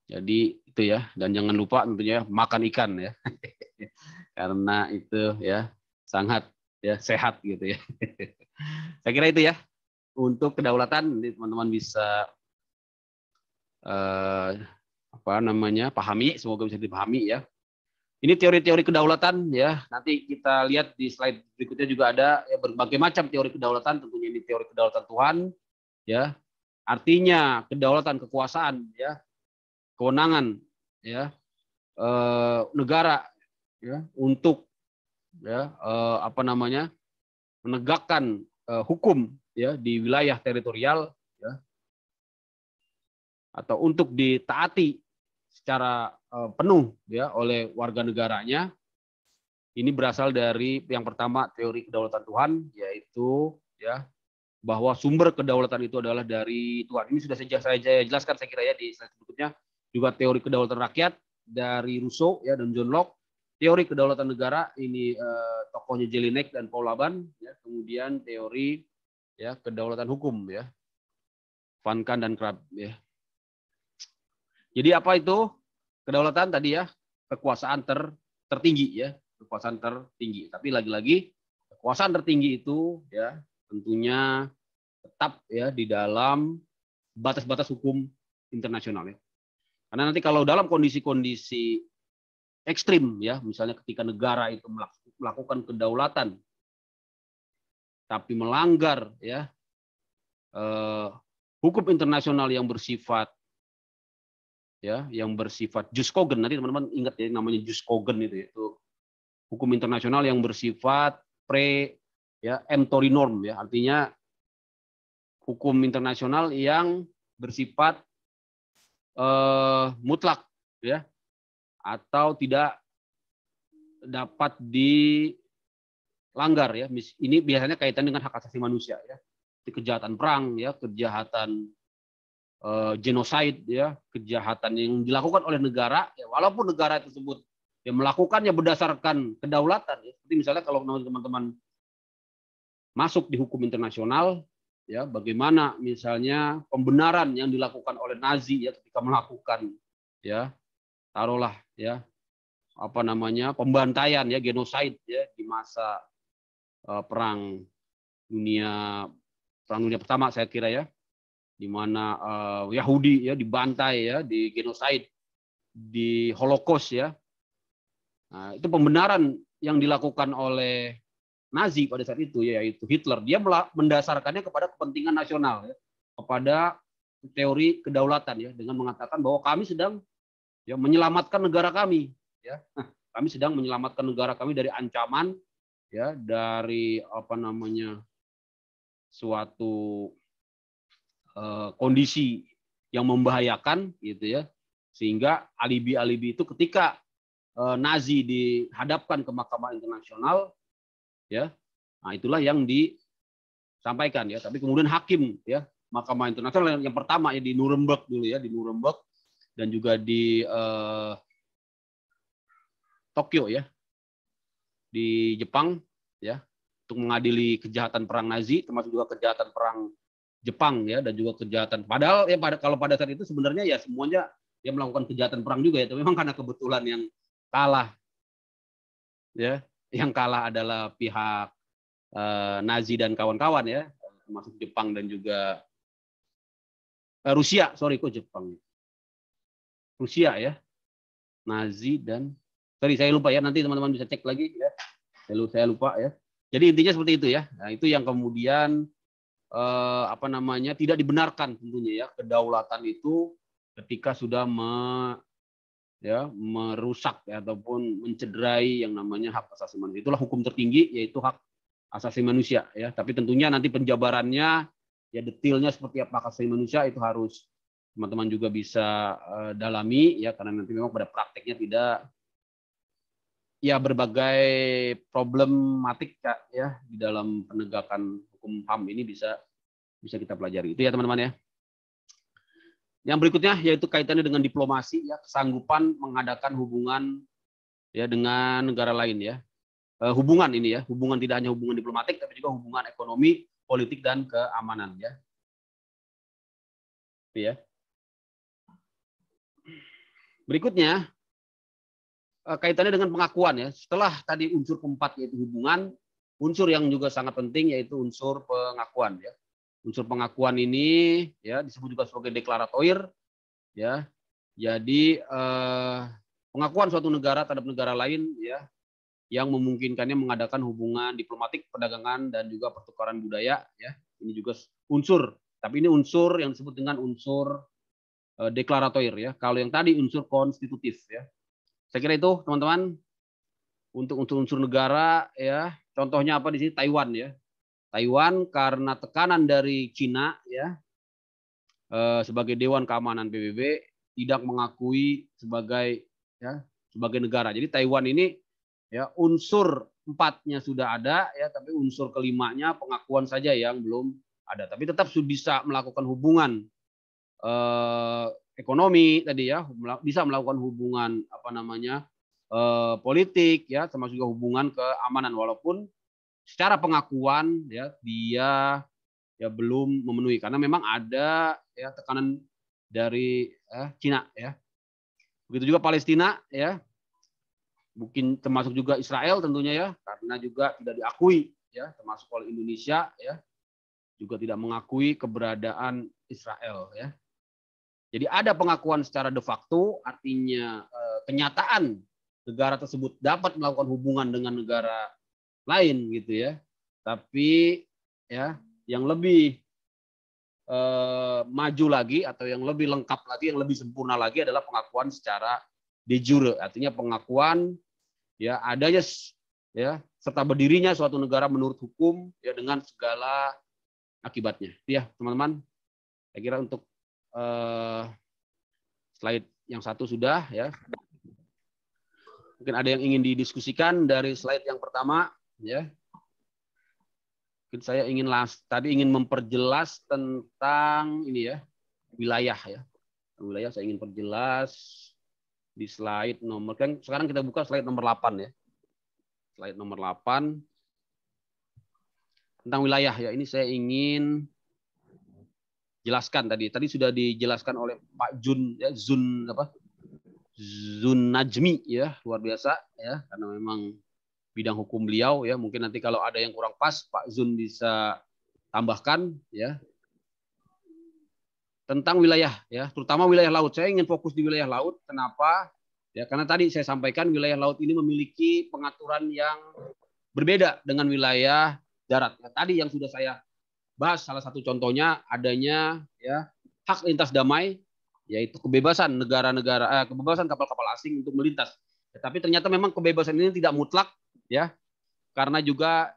Jadi itu ya, dan jangan lupa tentunya makan ikan ya. Karena itu ya sangat ya sehat gitu ya. Saya kira itu ya. Untuk kedaulatan teman-teman bisa pahami, semoga bisa dipahami ya. Ini teori-teori kedaulatan ya. Nanti kita lihat di slide berikutnya juga ada ya, berbagai macam teori kedaulatan. Tentunya ini teori kedaulatan Tuhan ya. Artinya kedaulatan kekuasaan ya, kewenangan ya negara ya untuk ya menegakkan hukum ya di wilayah teritorial ya, atau untuk ditaati secara penuh ya oleh warga negaranya. Ini berasal dari yang pertama teori kedaulatan Tuhan, yaitu ya bahwa sumber kedaulatan itu adalah dari Tuhan. Ini sudah saya jelaskan saya kira ya di slide berikutnya. Juga teori kedaulatan rakyat dari Rousseau ya dan John Locke. Teori kedaulatan negara ini tokohnya Jelinek dan Paul Laban ya. Kemudian teori ya kedaulatan hukum ya, Van Kant dan Krab ya. Jadi apa itu kedaulatan tadi ya? Kekuasaan tertinggi ya, kekuasaan tertinggi. Tapi lagi-lagi kekuasaan tertinggi itu ya tentunya tetap ya di dalam batas-batas hukum internasional ya. Karena nanti kalau dalam kondisi-kondisi ekstrim ya, misalnya ketika negara itu melakukan kedaulatan tapi melanggar ya hukum internasional yang bersifat jus cogen, nanti teman-teman ingat ya namanya jus cogen itu hukum internasional yang bersifat emptory norm ya, artinya hukum internasional yang bersifat mutlak ya, atau tidak dapat dilanggar ya. Ini biasanya kaitan dengan hak asasi manusia ya. Kejahatan perang ya, kejahatan genocide ya, kejahatan yang dilakukan oleh negara ya, walaupun negara tersebut ya melakukannya berdasarkan kedaulatan ya. Seperti misalnya kalau teman-teman masuk di hukum internasional ya, bagaimana misalnya pembenaran yang dilakukan oleh Nazi ya ketika melakukan ya, taruhlah ya, apa namanya, pembantaian ya, genocide ya di masa perang dunia pertama saya kira ya, di mana Yahudi ya dibantai ya, di genocide, di Holocaust ya. Nah, itu pembenaran yang dilakukan oleh Nazi pada saat itu, yaitu Hitler. Dia mendasarkannya kepada kepentingan nasional, ya, kepada teori kedaulatan, ya, dengan mengatakan bahwa kami sedang ya menyelamatkan negara kami, ya, kami sedang menyelamatkan negara kami dari ancaman, ya, dari apa namanya suatu kondisi yang membahayakan, gitu ya, sehingga alibi-alibi itu ketika Nazi dihadapkan ke Mahkamah Internasional. Ya, nah itulah yang disampaikan ya. Tapi kemudian hakim ya Mahkamah Internasional yang pertama ya di Nuremberg dulu ya, di Nuremberg dan juga di Tokyo ya, di Jepang ya, untuk mengadili kejahatan perang Nazi, termasuk juga kejahatan perang Jepang ya, dan juga kejahatan. Padahal ya kalau pada saat itu sebenarnya ya semuanya yang melakukan kejahatan perang juga ya, tapi memang karena kebetulan yang kalah ya. Yang kalah adalah pihak Nazi dan kawan-kawan ya, termasuk Jepang dan juga Rusia, sorry kok Jepang, Rusia ya, Nazi dan saya lupa ya, nanti teman-teman bisa cek lagi ya, saya lupa ya. Jadi intinya seperti itu ya. Nah, itu yang kemudian apa namanya tidak dibenarkan tentunya ya, kedaulatan itu ketika sudah merusak ya, ataupun mencederai yang namanya hak asasi manusia. Itulah hukum tertinggi, yaitu hak asasi manusia ya. Tapi tentunya nanti penjabarannya ya, detailnya seperti apa hak asasi manusia itu harus teman-teman juga bisa dalami ya, karena nanti memang pada prakteknya tidak ya, berbagai problematik ya di dalam penegakan hukum HAM ini bisa kita pelajari. Itu ya teman-teman ya. Yang berikutnya yaitu kaitannya dengan diplomasi ya, kesanggupan mengadakan hubungan ya dengan negara lain ya. Hubungan ini ya, hubungan tidak hanya hubungan diplomatik tapi juga hubungan ekonomi, politik dan keamanan ya. Itu ya. Berikutnya kaitannya dengan pengakuan ya. Setelah tadi unsur keempat yaitu hubungan, unsur yang juga sangat penting yaitu unsur pengakuan ya. Unsur pengakuan ini ya disebut juga sebagai deklaratoir ya. Jadi pengakuan suatu negara terhadap negara lain ya, yang memungkinkannya mengadakan hubungan diplomatik, perdagangan dan juga pertukaran budaya ya. Ini juga unsur, tapi ini unsur yang disebut dengan unsur deklaratoir ya. Kalau yang tadi unsur konstitutif ya. Saya kira itu teman-teman untuk unsur-unsur negara ya. Contohnya apa di sini? Taiwan ya. Taiwan karena tekanan dari Cina ya, sebagai Dewan Keamanan PBB tidak mengakui sebagai negara. Jadi Taiwan ini ya unsur empatnya sudah ada ya, tapi unsur kelimanya pengakuan saja yang belum ada. Tapi tetap bisa melakukan hubungan ekonomi tadi ya, bisa melakukan hubungan apa namanya politik ya, termasuk juga hubungan keamanan, walaupun secara pengakuan ya dia ya belum memenuhi karena memang ada ya tekanan dari Cina ya. Begitu juga Palestina ya. Mungkin termasuk juga Israel tentunya ya, karena juga tidak diakui ya, termasuk oleh Indonesia ya. Juga tidak mengakui keberadaan Israel ya. Jadi ada pengakuan secara de facto, artinya kenyataan negara tersebut dapat melakukan hubungan dengan negara lain gitu ya. Tapi ya yang lebih maju lagi atau yang lebih lengkap lagi, yang lebih sempurna lagi adalah pengakuan secara de jure, artinya pengakuan ya adanya ya serta berdirinya suatu negara menurut hukum ya dengan segala akibatnya. Ya teman-teman, saya kira untuk slide yang satu sudah ya. Mungkin ada yang ingin didiskusikan dari slide yang pertama, ya. Mungkin saya tadi ingin memperjelas tentang ini ya, wilayah ya. Wilayah saya ingin perjelas di slide nomor, kan sekarang kita buka slide nomor 8 ya. Slide nomor 8 tentang wilayah ya. Ini saya ingin jelaskan tadi. Tadi sudah dijelaskan oleh Pak Jun ya, Zun Najmi ya, luar biasa ya, karena memang bidang hukum beliau ya. Mungkin nanti kalau ada yang kurang pas Pak Zun bisa tambahkan ya. Tentang wilayah ya, terutama wilayah laut. Saya ingin fokus di wilayah laut. Kenapa? Ya, karena tadi saya sampaikan wilayah laut ini memiliki pengaturan yang berbeda dengan wilayah darat. Ya, tadi yang sudah saya bahas, salah satu contohnya adanya ya hak lintas damai, yaitu kebebasan kebebasan kapal-kapal asing untuk melintas. Ya, tapi ternyata memang kebebasan ini tidak mutlak ya, karena juga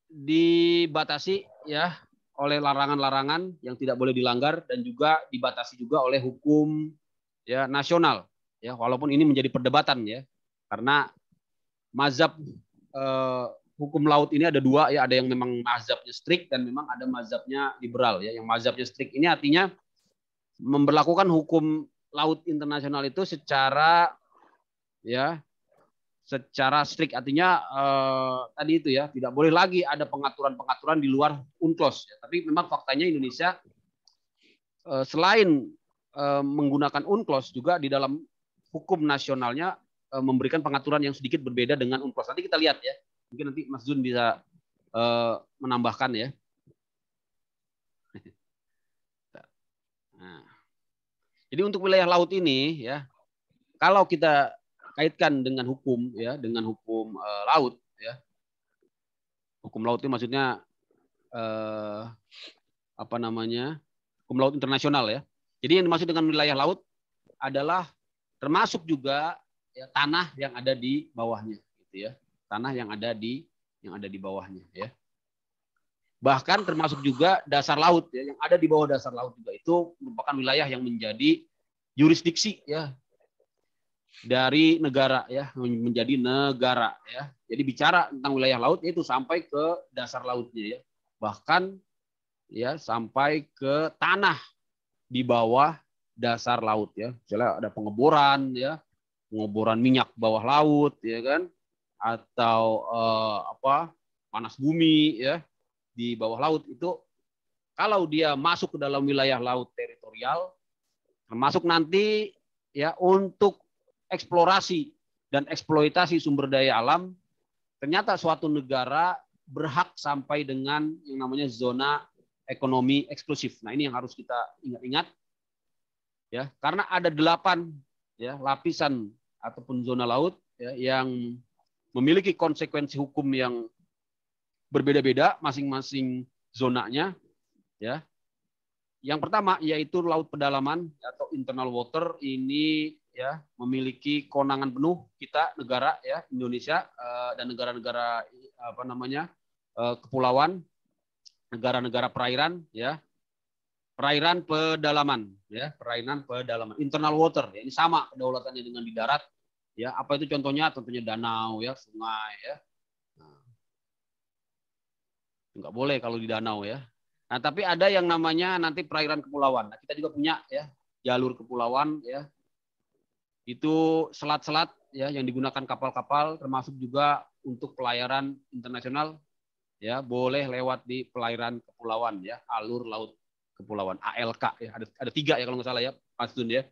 dibatasi ya oleh larangan-larangan yang tidak boleh dilanggar, dan juga dibatasi juga oleh hukum ya nasional ya, walaupun ini menjadi perdebatan ya, karena mazhab hukum laut ini ada dua ya, ada yang memang mazhabnya strict dan memang ada mazhabnya liberal ya. Yang mazhabnya strict ini artinya memberlakukan hukum laut internasional itu secara strict, artinya tadi itu ya, tidak boleh lagi ada pengaturan-pengaturan di luar UNCLOS ya. Tapi memang faktanya Indonesia selain menggunakan UNCLOS juga di dalam hukum nasionalnya memberikan pengaturan yang sedikit berbeda dengan UNCLOS. Nanti kita lihat ya. Mungkin nanti Mas Jun bisa menambahkan ya. Nah, jadi untuk wilayah laut ini ya, kalau kita kaitkan dengan hukum ya, dengan hukum laut ya. Hukum laut itu maksudnya hukum laut internasional ya. Jadi yang dimaksud dengan wilayah laut adalah termasuk juga ya, tanah yang ada di bawahnya gitu ya. Tanah yang ada di bawahnya ya. Bahkan termasuk juga dasar laut ya, yang ada di bawah dasar laut juga itu merupakan wilayah yang menjadi yurisdiksi ya dari negara ya, menjadi negara ya. Jadi bicara tentang wilayah laut itu sampai ke dasar lautnya ya. Bahkan ya sampai ke tanah di bawah dasar laut ya. Misalnya ada pengeboran ya, pengeboran minyak bawah laut ya kan, atau panas bumi ya di bawah laut, itu kalau dia masuk ke dalam wilayah laut teritorial, termasuk nanti ya untuk eksplorasi dan eksploitasi sumber daya alam, ternyata suatu negara berhak sampai dengan yang namanya zona ekonomi eksklusif. Nah, ini yang harus kita ingat-ingat ya, karena ada 8 ya lapisan ataupun zona laut ya, yang memiliki konsekuensi hukum yang berbeda-beda masing-masing zonanya ya. Yang pertama yaitu laut pedalaman atau internal water, ini ya memiliki kewenangan penuh kita negara ya Indonesia dan negara-negara kepulauan, negara-negara perairan ya. Perairan pedalaman ya, perairan pedalaman, internal water ya, ini sama kedaulatannya dengan di darat ya. Apa itu contohnya? Tentunya danau ya, sungai ya. Nggak boleh kalau di danau ya. Nah, tapi ada yang namanya nanti perairan kepulauan. Nah, kita juga punya ya jalur kepulauan ya. Itu selat-selat ya yang digunakan kapal-kapal, termasuk juga untuk pelayaran internasional ya, boleh lewat di perairan kepulauan ya, alur laut kepulauan, ALK ya. Ada 3 ya kalau nggak salah ya, Mas Jun ya.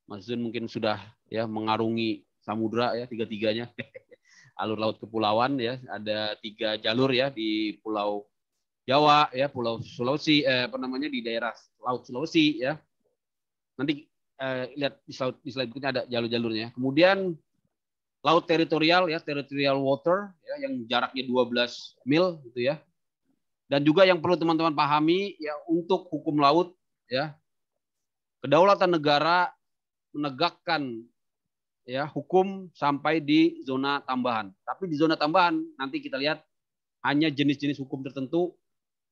Mas Jun mungkin sudah ya mengarungi samudra ya, 3-tiganya. Alur laut kepulauan ya, ada 3 jalur ya di Pulau Jawa ya, Pulau Sulawesi di daerah Laut Sulawesi ya. Nanti lihat di slide berikutnya ada jalur-jalurnya. Kemudian laut teritorial ya, territorial water ya, yang jaraknya 12 mil gitu ya. Dan juga yang perlu teman-teman pahami ya, untuk hukum laut ya, kedaulatan negara menegakkan ya hukum sampai di zona tambahan. Tapi di zona tambahan nanti kita lihat hanya jenis-jenis hukum tertentu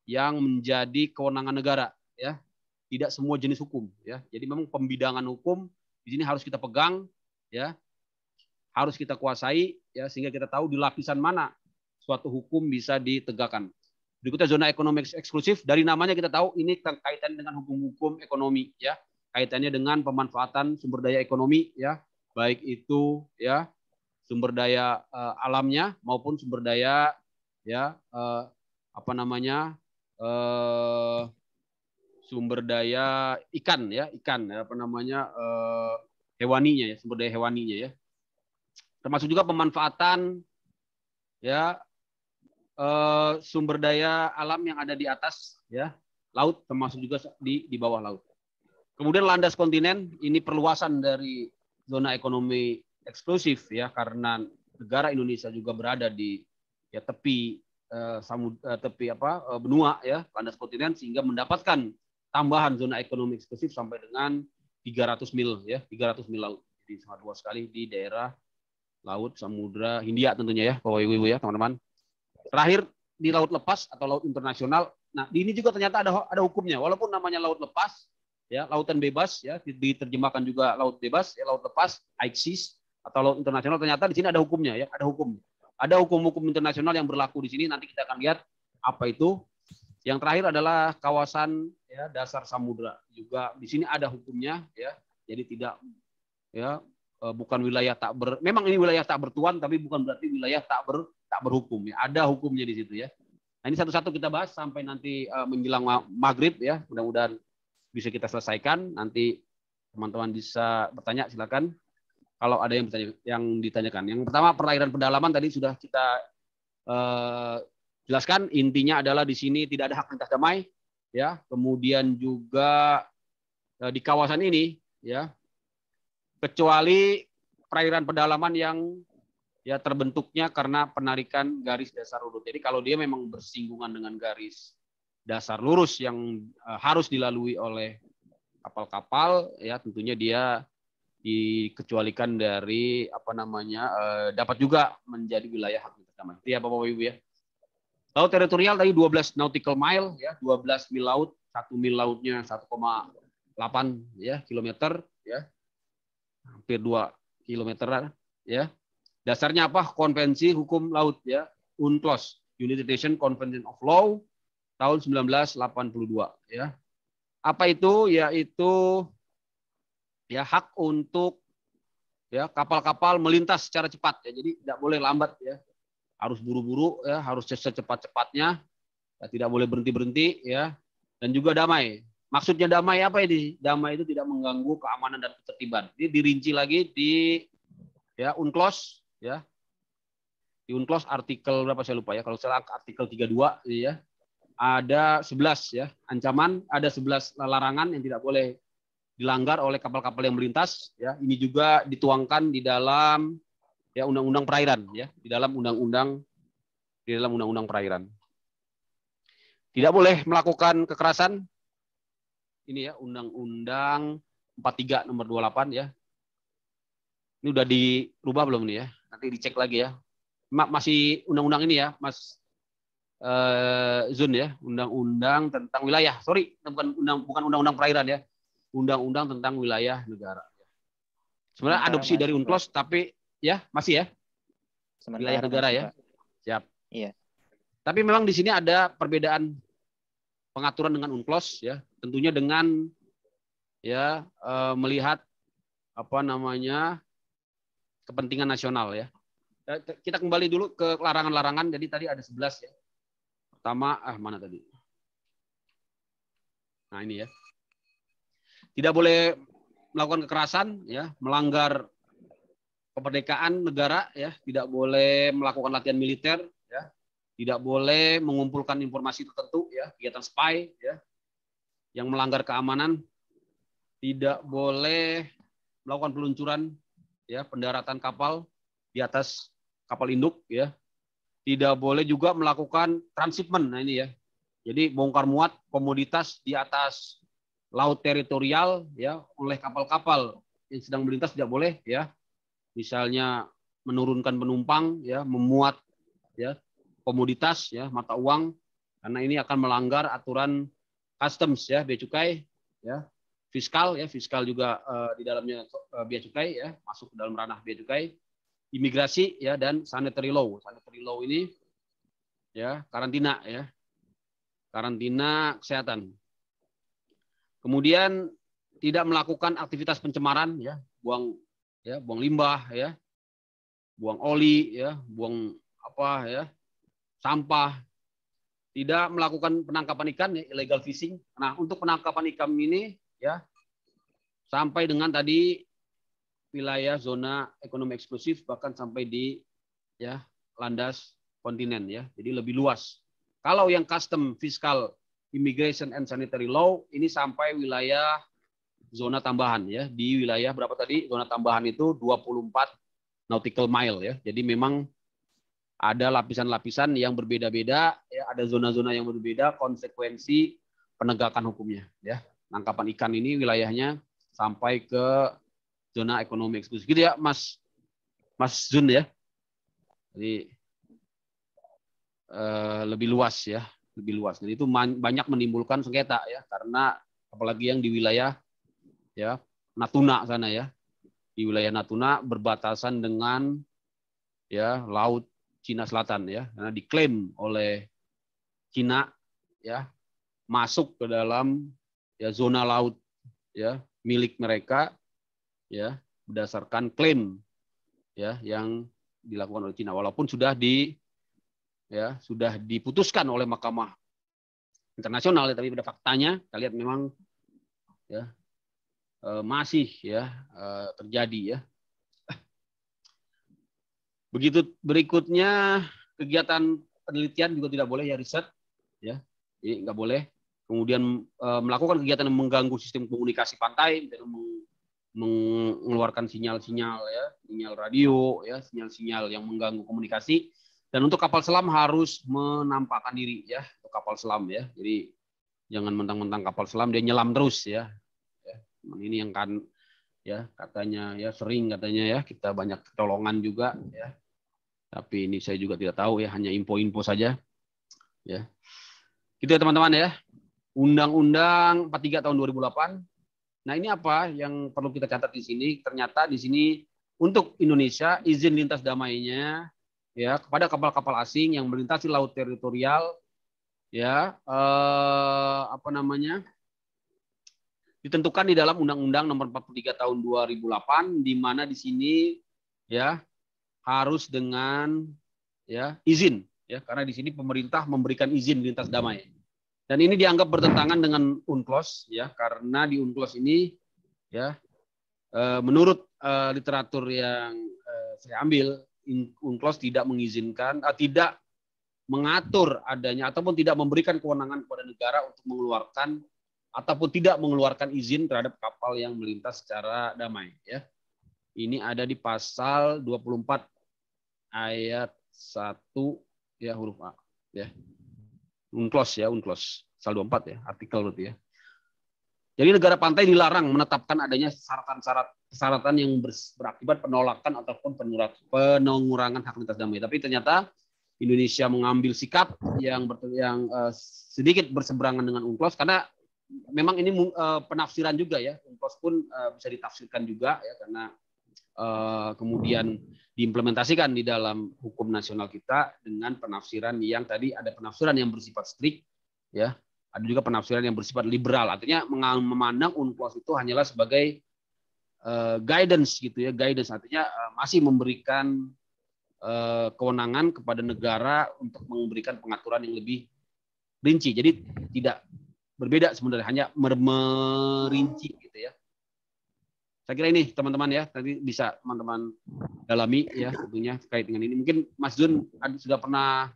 yang menjadi kewenangan negara ya. Tidak semua jenis hukum ya. Jadi memang pembidangan hukum di sini harus kita pegang ya. harus kita kuasai ya, sehingga kita tahu di lapisan mana suatu hukum bisa ditegakkan. Berikutnya zona ekonomi eksklusif, dari namanya kita tahu ini kaitannya dengan hukum-hukum ekonomi ya, kaitannya dengan pemanfaatan sumber daya ekonomi ya, baik itu ya sumber daya alamnya maupun sumber daya ya sumber daya ikan ya, hewaninya ya, sumber daya hewaninya ya. Termasuk juga pemanfaatan ya sumber daya alam yang ada di atas ya, laut, termasuk juga di bawah laut. Kemudian landas kontinen, ini perluasan dari zona ekonomi eksklusif ya, karena negara Indonesia juga berada di ya tepi benua ya, landas kontinen, sehingga mendapatkan tambahan zona ekonomi eksklusif sampai dengan 300 mil ya, 300 mil laut. Jadi sangat luas sekali di daerah laut Samudra Hindia tentunya ya, Bapak Ibu ya, teman-teman. Terakhir di laut lepas atau laut internasional. Nah, di ini juga ternyata ada hukumnya, walaupun namanya laut lepas ya, lautan bebas ya, diterjemahkan juga laut bebas ya, laut lepas, high seas atau laut internasional, ternyata di sini ada hukumnya ya, ada hukum. Ada hukum-hukum internasional yang berlaku di sini, nanti kita akan lihat apa itu. Yang terakhir adalah kawasan ya, dasar samudra, juga di sini ada hukumnya ya. Jadi tidak ya bukan wilayah memang ini wilayah tak bertuan, tapi bukan berarti wilayah tak berhukum ya. Ada hukumnya di situ ya. Nah, ini satu-satu kita bahas sampai nanti menjelang maghrib ya. Mudah-mudahan bisa kita selesaikan. Nanti teman-teman bisa bertanya, silakan. Kalau ada yang ditanyakan. Yang pertama, perairan pedalaman tadi sudah kita jelaskan. Intinya adalah di sini tidak ada hak lintas damai ya. Kemudian juga di kawasan ini ya, kecuali perairan pedalaman yang ya terbentuknya karena penarikan garis dasar urut. Jadi kalau dia memang bersinggungan dengan garis dasar lurus yang harus dilalui oleh kapal-kapal ya, tentunya dia dikecualikan dari dapat juga menjadi wilayah hak lintas damai. Itu ya Bapak Ibu ya. Laut teritorial tadi 12 nautical mile ya, 12 mil laut, 1 mil lautnya 1,8 ya kilometer ya. Hampir 2 kilometer ya. Dasarnya apa? Konvensi Hukum Laut ya, UNCLOS, United Nations Convention of Law tahun 1982 ya. Apa itu? Yaitu ya hak untuk ya kapal-kapal melintas secara cepat ya. Jadi tidak boleh lambat ya. Harus buru-buru ya, harus secepat-cepatnya. Ya, tidak boleh berhenti-berhenti ya. Dan juga damai. Maksudnya damai apa ini? Damai itu tidak mengganggu keamanan dan ketertiban. Ini dirinci lagi di ya UNCLOS ya. Di UNCLOS artikel berapa saya lupa ya. Kalau salah artikel 32 ya. Ada 11 ya ancaman, ada 11 larangan yang tidak boleh dilanggar oleh kapal-kapal yang melintas ya. Ini juga dituangkan di dalam ya undang-undang perairan ya, di dalam undang-undang perairan. Tidak boleh melakukan kekerasan. Ini ya Undang-Undang 43 nomor 28 ya. Ini udah dirubah belum nih ya? Nanti dicek lagi ya. Masih undang-undang ini ya, Mas Zun ya, undang-undang tentang wilayah. Sorry, bukan undang-undang perairan ya. Undang-undang tentang wilayah negara. Sebenarnya adopsi dari UNCLOS, tapi ya masih ya. Wilayah negara ya. Siap. Iya. Tapi memang di sini ada perbedaan pengaturan dengan UNCLOS ya. Tentunya dengan ya melihat kepentingan nasional ya. Kita kembali dulu ke larangan-larangan. Jadi tadi ada 11 ya. Pertama, mana tadi? Nah ini ya. Tidak boleh melakukan kekerasan, ya, melanggar kemerdekaan negara, ya, tidak boleh melakukan latihan militer, ya, tidak boleh mengumpulkan informasi tertentu, ya, kegiatan spy, ya, yang melanggar keamanan, tidak boleh melakukan peluncuran, ya, pendaratan kapal di atas kapal induk, ya, tidak boleh juga melakukan transshipment. Nah ini ya, jadi bongkar muat komoditas di atas laut teritorial ya oleh kapal-kapal yang sedang melintas tidak boleh ya. Misalnya menurunkan penumpang ya, memuat ya komoditas ya, mata uang, karena ini akan melanggar aturan customs ya, bea cukai ya, fiskal ya, fiskal juga di dalamnya bea cukai ya, masuk ke dalam ranah bea cukai. imigrasi ya dan sanitary law. Sanitary law ini ya karantina ya. Karantina kesehatan. Kemudian tidak melakukan aktivitas pencemaran ya, buang limbah ya, buang oli ya, buang apa ya, sampah. Tidak melakukan penangkapan ikan ya, illegal fishing. Nah, untuk penangkapan ikan ini ya sampai dengan tadi wilayah zona ekonomi eksklusif bahkan sampai di ya landas kontinen ya. Jadi lebih luas. Kalau yang custom, fiskal, immigration and sanitary law ini sampai wilayah zona tambahan ya. Di wilayah berapa tadi? Zona tambahan itu 24 nautical mile ya. Jadi memang ada lapisan-lapisan yang berbeda-beda ya, ada zona-zona yang berbeda konsekuensi penegakan hukumnya ya. Tangkapan ikan ini wilayahnya sampai ke zona ekonomi eksklusif. Gitu ya, Mas Zun ya. Jadi lebih luas ya, lebih luas. Jadi itu banyak menimbulkan sengketa ya, karena apalagi yang di wilayah ya Natuna sana ya, di wilayah Natuna berbatasan dengan ya laut Cina Selatan ya, karena diklaim oleh Cina ya masuk ke dalam ya zona laut ya milik mereka ya berdasarkan klaim ya yang dilakukan oleh Cina, walaupun sudah diputuskan oleh Mahkamah Internasional ya, tapi pada faktanya kita lihat memang ya masih ya terjadi ya. Begitu berikutnya kegiatan penelitian juga tidak boleh ya, riset ya, jadi nggak boleh. Kemudian melakukan kegiatan yang mengganggu sistem komunikasi pantai, dan mengeluarkan sinyal-sinyal ya, sinyal radio ya, sinyal-sinyal yang mengganggu komunikasi. Dan untuk kapal selam harus menampakkan diri ya, untuk kapal selam ya. Jadi jangan mentang-mentang kapal selam dia nyelam terus ya. Ini yang kan ya katanya ya sering katanya ya kita banyak ketolongan juga ya. Tapi ini saya juga tidak tahu ya, hanya info-info saja ya. Gitu ya teman-teman ya. Undang-Undang 43 tahun 2008. Nah, ini apa yang perlu kita catat di sini? Ternyata di sini untuk Indonesia izin lintas damainya ya kepada kapal-kapal asing yang melintasi laut teritorial ya ditentukan di dalam Undang-Undang Nomor 43 tahun 2008, di mana di sini ya harus dengan ya izin ya, karena di sini pemerintah memberikan izin lintas damai. Dan ini dianggap bertentangan dengan UNCLOS ya, karena di UNCLOS ini ya menurut literatur yang saya ambil, UNCLOS tidak mengizinkan, tidak mengatur adanya ataupun tidak memberikan kewenangan kepada negara untuk mengeluarkan ataupun tidak mengeluarkan izin terhadap kapal yang melintas secara damai ya. Ini ada di pasal 24 ayat 1 ya huruf A ya. UNCLOS ya, UNCLOS pasal 24 ya, artikel berarti ya. Jadi negara pantai dilarang menetapkan adanya persyaratan yang berakibat penolakan ataupun pengurangan hak lintas damai. Tapi ternyata Indonesia mengambil sikap yang sedikit berseberangan dengan UNCLOS, karena memang ini penafsiran juga ya. UNCLOS pun bisa ditafsirkan juga ya, karena kemudian diimplementasikan di dalam hukum nasional kita dengan penafsiran yang tadi ada penafsiran yang bersifat strict ya, ada juga penafsiran yang bersifat liberal. Artinya memandang UNCLOS itu hanyalah sebagai guidance gitu ya, guidance artinya masih memberikan kewenangan kepada negara untuk memberikan pengaturan yang lebih rinci. Jadi tidak berbeda sebenarnya, hanya merinci gitu ya. Saya kira ini teman-teman ya, tadi bisa teman-teman dalami ya tentunya terkait dengan ini. Mungkin Mas Jun sudah pernah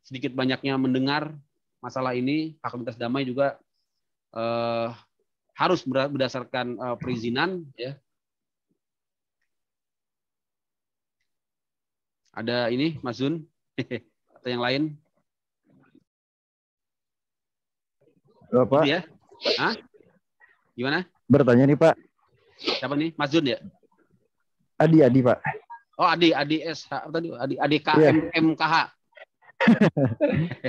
sedikit banyaknya mendengar masalah ini. Hak lintas damai juga harus berdasarkan perizinan ya. Ada ini Mas Jun atau yang lain? Bapak ya? Hah? Gimana? bertanya nih Pak. Siapa nih? Mas Jun ya? Adi Pak. Oh, Adi SH tadi, Adi MKH.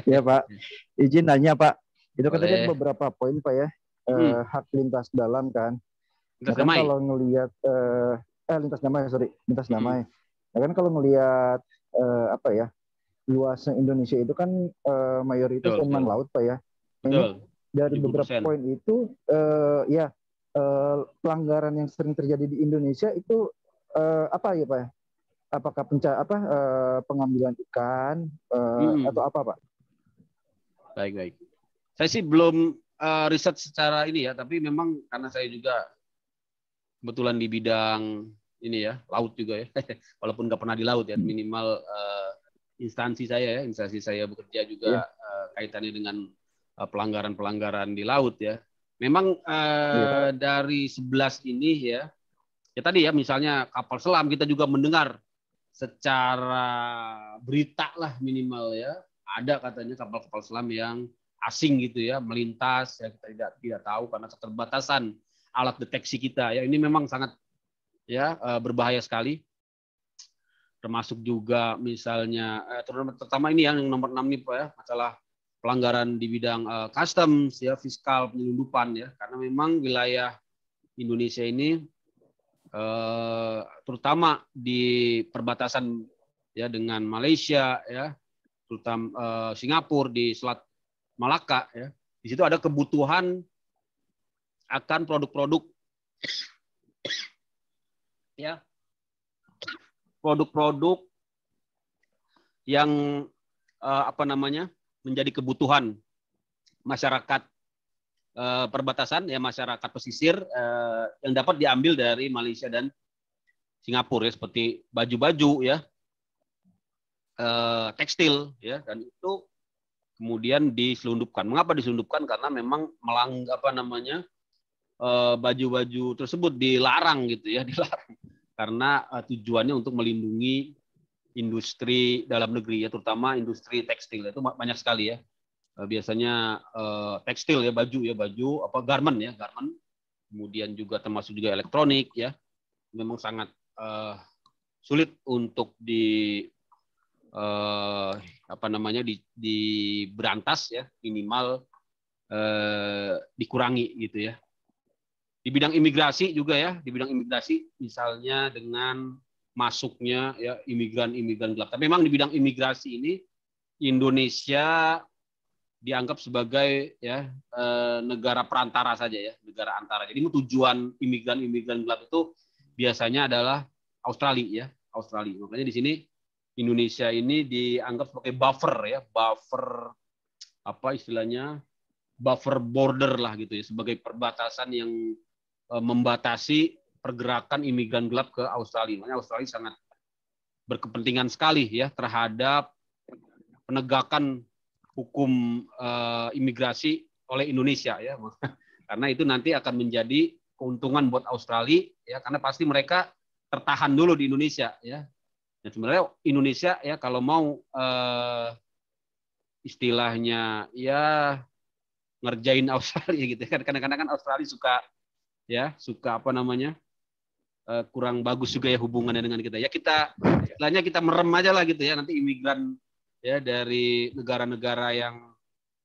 Iya Pak. Izin nanya Pak. Itu kan Boleh. tadi ada beberapa poin Pak ya. Hak lintas dalam kan. Lintas Nah, kan damai. kalau ngelihat lintas damai, sorry, lintas damai. Ya kan kalau ngelihat apa ya, luasnya Indonesia itu kan mayoritas Betul, memang betul. laut Pak ya. Nah, ini Betul. dari beberapa 70%. poin itu ya pelanggaran yang sering terjadi di Indonesia itu apa ya Pak? Apakah pengambilan ikan atau apa Pak? Baik. Saya sih belum riset secara ini ya, tapi memang karena saya juga kebetulan di bidang ini ya, laut juga ya, walaupun nggak pernah di laut ya, minimal instansi saya bekerja juga kaitannya dengan pelanggaran-pelanggaran di laut ya. Memang dari 11 ini ya tadi ya misalnya kapal selam kita juga mendengar secara berita lah minimal ya, ada katanya kapal-kapal selam yang asing gitu ya melintas ya, kita tidak tahu karena keterbatasan alat deteksi kita ya. Ini memang sangat ya berbahaya sekali. Termasuk juga misalnya terutama ini yang nomor 6 nih Pak ya, masalah pelanggaran di bidang customs ya, fiskal, penyelundupan ya, karena memang wilayah Indonesia ini terutama di perbatasan ya dengan Malaysia ya, terutama Singapura di Selat Malaka ya. Di situ ada kebutuhan akan produk-produk ya, produk-produk yang menjadi kebutuhan masyarakat perbatasan ya, masyarakat pesisir yang dapat diambil dari Malaysia dan Singapura ya, seperti baju-baju ya, tekstil ya, dan itu kemudian diselundupkan. Mengapa diselundupkan? Karena memang baju-baju tersebut dilarang gitu ya, dilarang karena tujuannya untuk melindungi industri dalam negeri ya, terutama industri tekstil itu banyak sekali ya. Biasanya tekstil ya, baju garment, kemudian juga termasuk juga elektronik ya, memang sangat sulit untuk diberantas ya, minimal dikurangi gitu ya. Di bidang imigrasi juga ya, di bidang imigrasi misalnya dengan masuknya ya imigran gelap. Tapi memang di bidang imigrasi ini Indonesia dianggap sebagai ya negara perantara saja ya, negara antara. Jadi tujuan imigran gelap itu biasanya adalah Australia ya, Australia. Makanya di sini Indonesia ini dianggap sebagai buffer buffer border lah gitu ya, sebagai perbatasan yang membatasi pergerakan imigran gelap ke Australia. Makanya Australia sangat berkepentingan sekali ya terhadap penegakan hukum imigrasi oleh Indonesia ya, karena itu nanti akan menjadi keuntungan buat Australia ya, karena pasti mereka tertahan dulu di Indonesia ya. Dan sebenarnya Indonesia ya kalau mau istilahnya ya ngerjain Australia gitu kan, kadang-kadang kan Australia suka kurang bagus juga ya hubungannya dengan kita ya, istilahnya kita merem aja lah gitu ya, nanti imigran ya dari negara-negara yang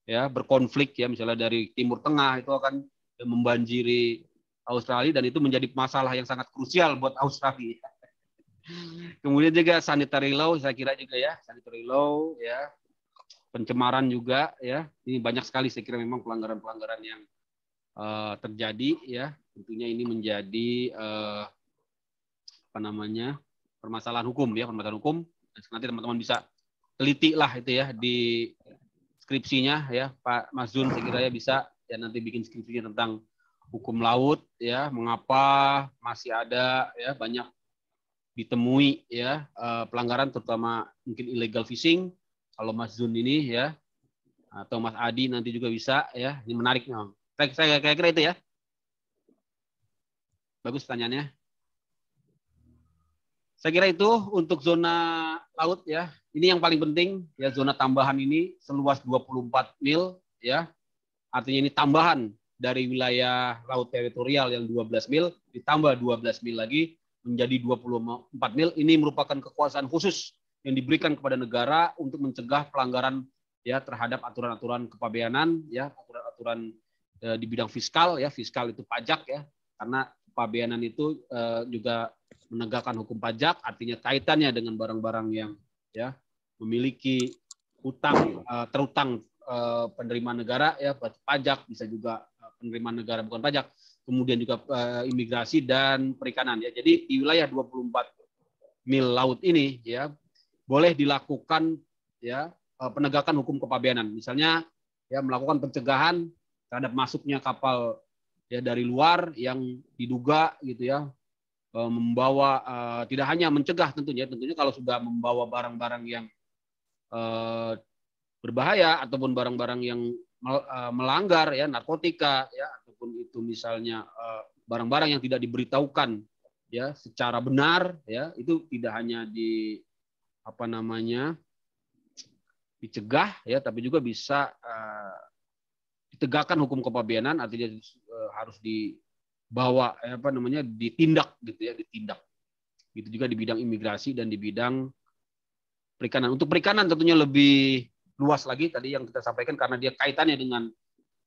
ya berkonflik ya, misalnya dari Timur Tengah itu akan membanjiri Australia, dan itu menjadi masalah yang sangat krusial buat Australia. Kemudian juga sanitary law, saya kira juga ya, sanitary law ya, pencemaran juga ya, ini banyak sekali saya kira memang pelanggaran-pelanggaran yang terjadi ya. Tentunya ini menjadi permasalahan hukum ya, permasalahan hukum. Nanti teman-teman bisa teliti lah itu ya di skripsinya ya, Pak Mas Jun, saya kira ya bisa ya nanti bikin skripsinya tentang hukum laut ya, mengapa masih ada ya banyak ditemui ya pelanggaran, terutama mungkin illegal fishing. Kalau Mas Jun ini ya, atau Mas Adi nanti juga bisa ya, ini menarik. Saya kira itu ya. Bagus pertanyaannya. Saya kira itu untuk zona laut ya. Ini yang paling penting ya, zona tambahan ini seluas 24 mil ya. Artinya ini tambahan dari wilayah laut teritorial yang 12 mil ditambah 12 mil lagi menjadi 24 mil. Ini merupakan kekuasaan khusus yang diberikan kepada negara untuk mencegah pelanggaran ya terhadap aturan-aturan kepabeanan ya, aturan-aturan di bidang fiskal ya, fiskal itu pajak ya. Karena kepabeanan itu juga menegakkan hukum pajak, artinya kaitannya dengan barang-barang yang ya memiliki utang terutang penerimaan negara ya pajak, bisa juga penerimaan negara bukan pajak, kemudian juga imigrasi dan perikanan ya. Jadi di wilayah 24 mil laut ini ya boleh dilakukan ya penegakan hukum kepabeanan. Misalnya ya melakukan pencegahan terhadap masuknya kapal ya dari luar yang diduga gitu ya membawa tidak hanya mencegah tentunya kalau sudah membawa barang-barang yang berbahaya ataupun barang-barang yang melanggar ya narkotika ya ataupun itu misalnya barang-barang yang tidak diberitahukan ya secara benar ya itu tidak hanya dicegah ya tapi juga bisa ditegakkan hukum kepabeanan, artinya harus dibawa ditindak gitu ya, ditindak. Gitu juga di bidang imigrasi dan di bidang perikanan. Untuk perikanan tentunya lebih luas lagi tadi yang kita sampaikan karena dia kaitannya dengan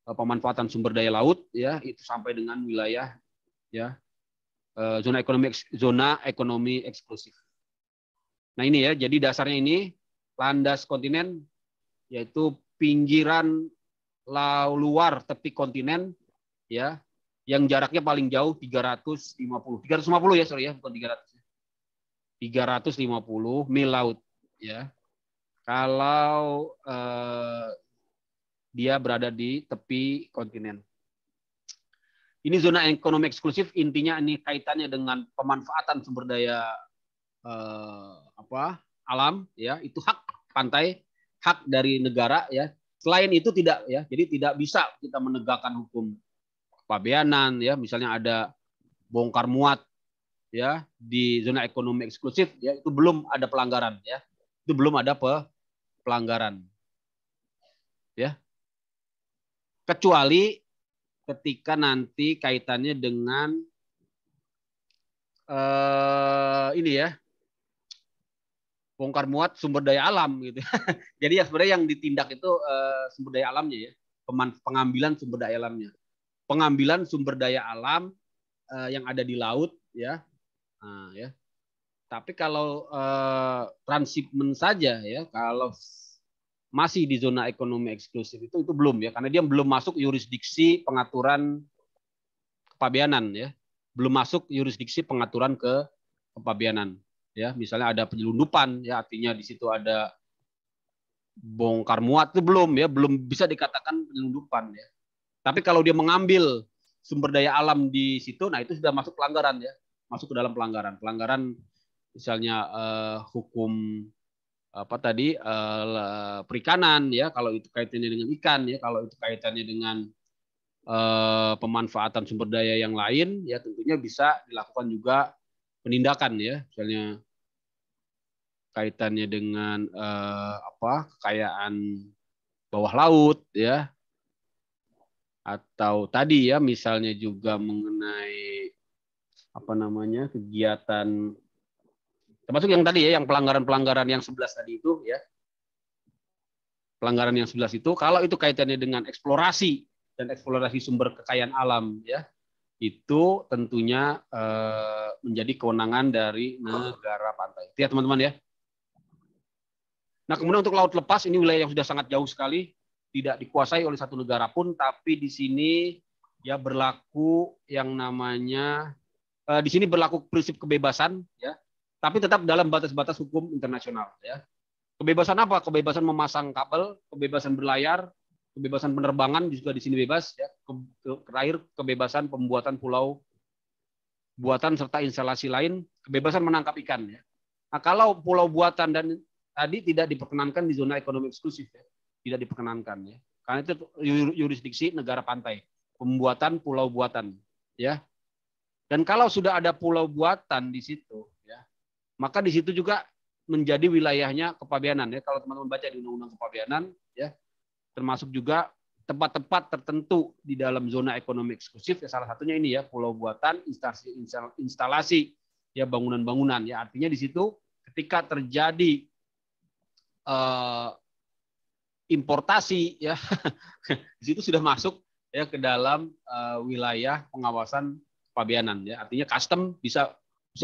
pemanfaatan sumber daya laut ya, itu sampai dengan wilayah ya zona ekonomi eksklusif. Nah ini ya, jadi dasarnya ini landas kontinen yaitu pinggiran luar tepi kontinen ya yang jaraknya paling jauh 350 ya sorry ya bukan 350 mil laut ya kalau dia berada di tepi kontinen. Ini zona ekonomi eksklusif, intinya ini kaitannya dengan pemanfaatan sumber daya alam ya, itu hak pantai, hak dari negara ya. Selain itu tidak ya, jadi tidak bisa kita menegakkan hukum kepabeanan ya, misalnya ada bongkar muat ya di zona ekonomi eksklusif ya, itu belum ada pelanggaran ya. Itu belum ada pelanggaran. Ya. Kecuali ketika nanti kaitannya dengan ini ya. Bongkar muat sumber daya alam gitu. Jadi ya sebenarnya yang ditindak itu sumber daya alamnya ya, pengambilan sumber daya alamnya, pengambilan sumber daya alam yang ada di laut ya. Nah, ya. Tapi kalau transshipment saja ya, kalau masih di zona ekonomi eksklusif itu belum ya, karena dia belum masuk yurisdiksi pengaturan kepabeanan ya, belum masuk yurisdiksi pengaturan kepabeanan. Ya, misalnya ada penyelundupan, ya artinya di situ ada bongkar muat itu belum ya, belum bisa dikatakan penyelundupan ya. Tapi kalau dia mengambil sumber daya alam di situ, nah itu sudah masuk pelanggaran ya, masuk ke dalam pelanggaran. Pelanggaran misalnya hukum perikanan ya, kalau itu kaitannya dengan ikan ya, kalau itu kaitannya dengan pemanfaatan sumber daya yang lain ya tentunya bisa dilakukan juga penindakan ya, misalnya kaitannya dengan kekayaan bawah laut ya, atau tadi ya misalnya juga mengenai kegiatan termasuk yang tadi ya yang pelanggaran-pelanggaran yang 11 tadi itu ya, pelanggaran yang 11 itu kalau itu kaitannya dengan eksplorasi dan eksplorasi sumber kekayaan alam ya, itu tentunya menjadi kewenangan dari negara pantai. Ya teman-teman ya. Nah, kemudian untuk laut lepas ini wilayah yang sudah sangat jauh sekali, tidak dikuasai oleh satu negara pun, tapi di sini ya berlaku yang namanya di sini berlaku prinsip kebebasan ya, tapi tetap dalam batas-batas hukum internasional ya. Kebebasan apa? Kebebasan memasang kabel, kebebasan berlayar, kebebasan penerbangan juga di sini bebas ya. Terakhir kebebasan pembuatan pulau buatan serta instalasi lain, kebebasan menangkap ikan ya. Nah, kalau pulau buatan dan tadi tidak diperkenankan di zona ekonomi eksklusif ya, tidak diperkenankan ya, karena itu yurisdiksi negara pantai, pembuatan pulau buatan ya. Dan kalau sudah ada pulau buatan di situ ya, maka di situ juga menjadi wilayahnya kepabeanan ya. Kalau teman-teman baca di Undang-Undang Kepabeanan ya, termasuk juga tempat-tempat tertentu di dalam zona ekonomi eksklusif ya, salah satunya ini ya, pulau buatan, instalasi ya, bangunan-bangunan ya, artinya di situ ketika terjadi importasi ya, di situ sudah masuk ya ke dalam wilayah pengawasan kepabeanan ya. Artinya custom bisa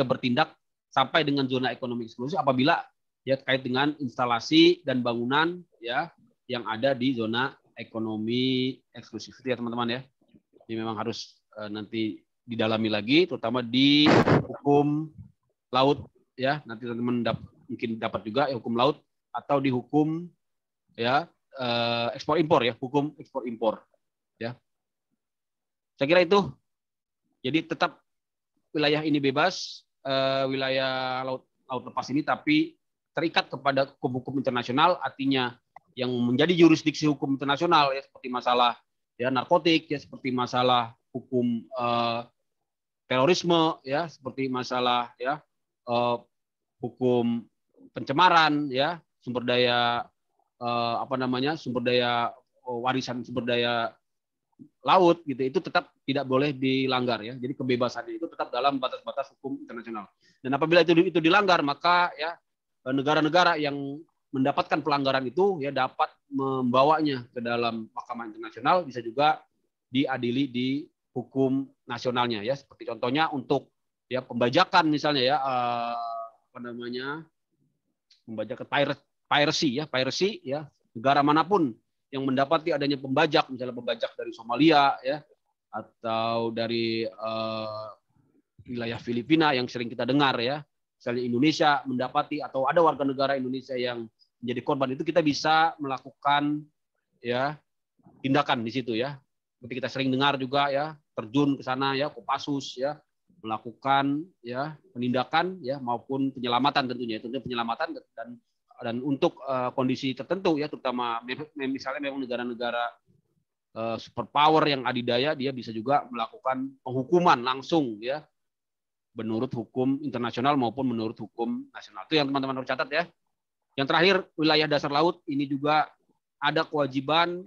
bertindak sampai dengan zona ekonomi eksklusif apabila ya terkait dengan instalasi dan bangunan ya yang ada di zona ekonomi eksklusif itu ya teman-teman ya. Ini memang harus nanti didalami lagi, terutama di hukum laut ya. Nanti teman-teman mungkin dapat juga ya, hukum laut atau di hukum ya ekspor impor ya, hukum ekspor impor ya. Saya kira itu. Jadi tetap wilayah ini bebas, wilayah laut lepas ini, tapi terikat kepada hukum-hukum internasional, artinya yang menjadi jurisdiksi hukum internasional ya, seperti masalah ya narkotik ya, seperti masalah hukum terorisme ya, seperti masalah ya hukum pencemaran ya, sumber daya sumber daya warisan sumber daya laut gitu, itu tetap tidak boleh dilanggar ya. Jadi kebebasannya itu tetap dalam batas-batas hukum internasional. Dan apabila itu dilanggar, maka ya negara-negara yang mendapatkan pelanggaran itu ya dapat membawanya ke dalam Mahkamah Internasional, bisa juga diadili di hukum nasionalnya ya. Seperti contohnya untuk ya pembajakan misalnya ya pembajakan piracy ya, negara manapun yang mendapati adanya pembajak, misalnya pembajak dari Somalia ya, atau dari wilayah Filipina yang sering kita dengar ya, misalnya Indonesia mendapati atau ada warga negara Indonesia yang menjadi korban, itu kita bisa melakukan ya tindakan di situ ya. Seperti kita sering dengar juga ya, terjun ke sana ya, Kopassus ya, melakukan ya penindakan ya maupun penyelamatan tentunya penyelamatan dan untuk kondisi tertentu ya, terutama misalnya memang negara-negara superpower yang adidaya, dia bisa juga melakukan penghukuman langsung ya menurut hukum internasional maupun menurut hukum nasional. Itu yang teman-teman harus catat ya. Yang terakhir, wilayah dasar laut ini juga ada kewajiban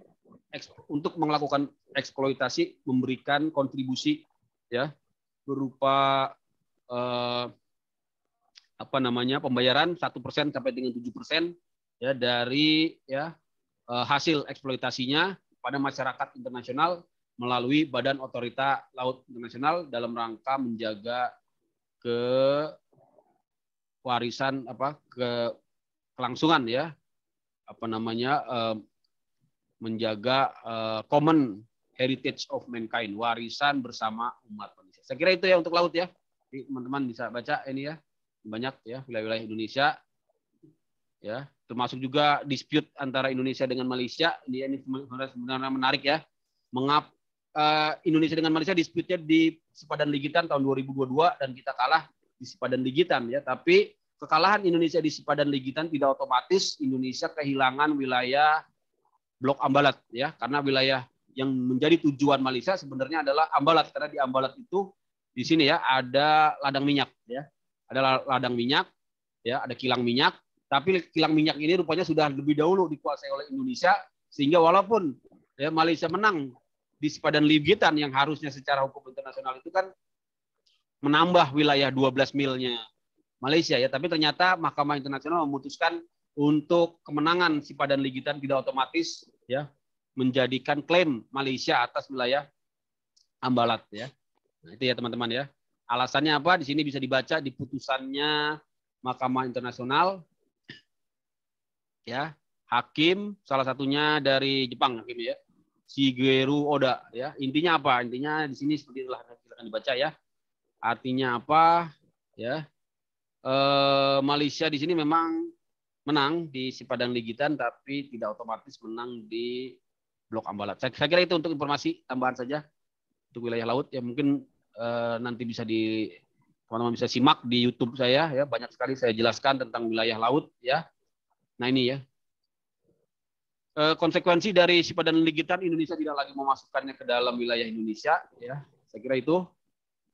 untuk melakukan eksploitasi, memberikan kontribusi ya berupa pembayaran 1% sampai dengan 7% ya dari ya hasil eksploitasinya pada masyarakat internasional melalui Badan Otorita Laut Internasional dalam rangka menjaga kelangsungan ya menjaga common heritage of mankind, warisan bersama umat manusia. Saya kira itu ya untuk laut ya. Teman-teman bisa baca ini ya, banyak ya wilayah-wilayah Indonesia ya, termasuk juga dispute antara Indonesia dengan Malaysia. Ini sebenarnya menarik ya. Indonesia dengan Malaysia dispute-nya di Sepadan Ligitan tahun 2022 dan kita kalah di Sepadan Ligitan ya. Tapi kekalahan Indonesia di Sepadan Ligitan tidak otomatis Indonesia kehilangan wilayah Blok Ambalat ya, karena wilayah yang menjadi tujuan Malaysia sebenarnya adalah Ambalat, karena di Ambalat itu di sini ya ada ladang minyak ya. Ada ladang minyak ya, ada kilang minyak, tapi kilang minyak ini rupanya sudah lebih dahulu dikuasai oleh Indonesia, sehingga walaupun ya Malaysia menang di Sepadan Ligitan yang harusnya secara hukum internasional itu kan menambah wilayah 12 milnya Malaysia ya, tapi ternyata Mahkamah Internasional memutuskan untuk kemenangan Sepadan Ligitan tidak otomatis ya menjadikan klaim Malaysia atas wilayah Ambalat ya. Nah, itu ya teman-teman ya. Alasannya apa? Di sini bisa dibaca di putusannya Mahkamah Internasional ya. Hakim salah satunya dari Jepang hakim ya. Shigeru Oda ya. Intinya apa? Intinya di sini seperti itulah, silakan dibaca ya. Artinya apa? Ya. Malaysia di sini memang menang di Sepadan Ligitan tapi tidak otomatis menang di Blok Ambalat. Saya kira itu untuk informasi tambahan saja untuk wilayah laut ya, mungkin nanti bisa teman-teman bisa simak di YouTube saya ya, banyak sekali saya jelaskan tentang wilayah laut ya. Nah ini ya konsekuensi dari Sepadan Ligitan, Indonesia tidak lagi memasukkannya ke dalam wilayah Indonesia ya. Saya kira itu.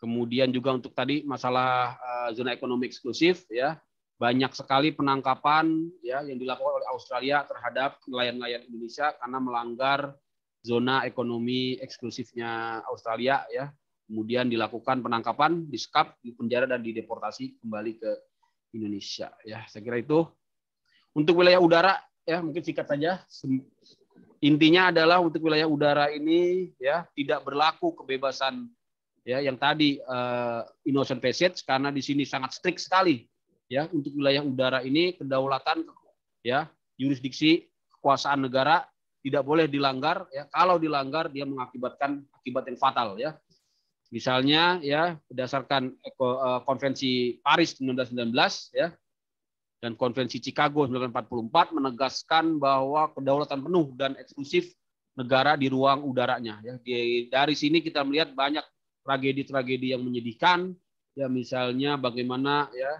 Kemudian juga untuk tadi masalah zona ekonomi eksklusif ya, banyak sekali penangkapan ya yang dilakukan oleh Australia terhadap nelayan-nelayan Indonesia karena melanggar zona ekonomi eksklusifnya Australia ya. Kemudian dilakukan penangkapan, disekap, dipenjara dan dideportasi kembali ke Indonesia ya. Saya kira itu. Untuk wilayah udara ya mungkin singkat saja. Intinya adalah untuk wilayah udara ini ya tidak berlaku kebebasan ya yang tadi innocent passage, karena di sini sangat strict sekali ya untuk wilayah udara ini kedaulatan ya yurisdiksi kekuasaan negara tidak boleh dilanggar ya. Kalau dilanggar dia mengakibatkan akibat yang fatal ya. Misalnya ya berdasarkan konvensi Paris 1919 ya dan konvensi Chicago 1944 menegaskan bahwa kedaulatan penuh dan eksklusif negara di ruang udaranya ya. Dari sini kita melihat banyak tragedi-tragedi yang menyedihkan ya, misalnya bagaimana ya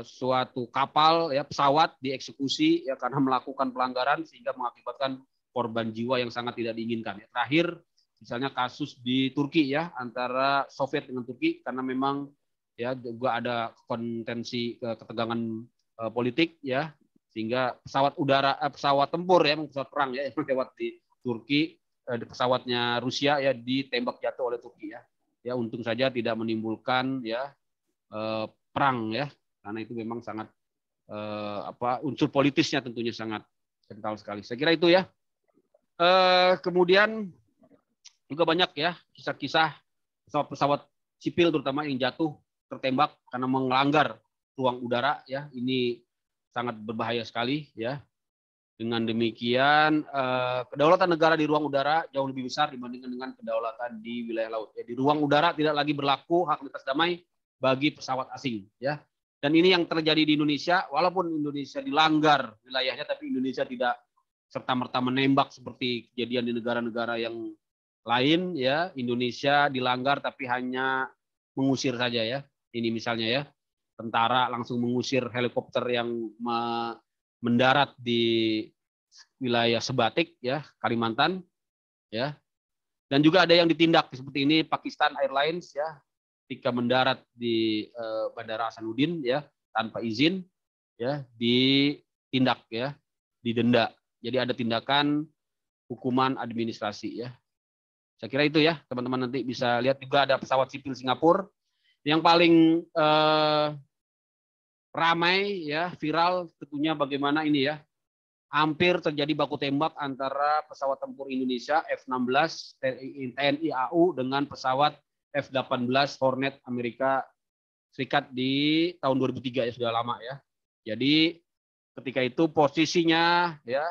suatu kapal ya pesawat dieksekusi ya karena melakukan pelanggaran sehingga mengakibatkan korban jiwa yang sangat tidak diinginkan. Ya, terakhir misalnya kasus di Turki ya antara Soviet dengan Turki karena memang ya juga ada kontensi ketegangan politik ya sehingga pesawat tempur ya pesawat perang ya yang lewat di Turki pesawatnya Rusia ya ditembak jatuh oleh Turki ya. Ya untung saja tidak menimbulkan ya perang ya karena itu memang sangat unsur politisnya tentunya sangat kental sekali. Saya kira itu ya. Kemudian juga banyak ya kisah-kisah pesawat sipil terutama yang jatuh tertembak karena melanggar ruang udara ya. Ini sangat berbahaya sekali ya. Dengan demikian kedaulatan negara di ruang udara jauh lebih besar dibandingkan dengan kedaulatan di wilayah laut. Ya, di ruang udara tidak lagi berlaku hak lintas damai bagi pesawat asing ya. Dan ini yang terjadi di Indonesia, walaupun Indonesia dilanggar wilayahnya tapi Indonesia tidak serta-merta menembak seperti kejadian di negara-negara yang lain ya. Indonesia dilanggar tapi hanya mengusir saja ya. Ini misalnya ya, tentara langsung mengusir helikopter yang mendarat di wilayah Sebatik ya, Kalimantan ya. Dan juga ada yang ditindak seperti ini Pakistan Airlines ya, ketika mendarat di Bandara Hasanuddin ya tanpa izin ya ditindak ya, didenda. Jadi ada tindakan hukuman administrasi ya. Saya kira itu ya, teman-teman nanti bisa lihat juga ada pesawat sipil Singapura yang paling ramai ya, viral tentunya bagaimana ini ya. Hampir terjadi baku tembak antara pesawat tempur Indonesia F-16 TNI AU dengan pesawat F-18 Hornet Amerika Serikat di tahun 2003 ya, sudah lama ya. Jadi ketika itu posisinya ya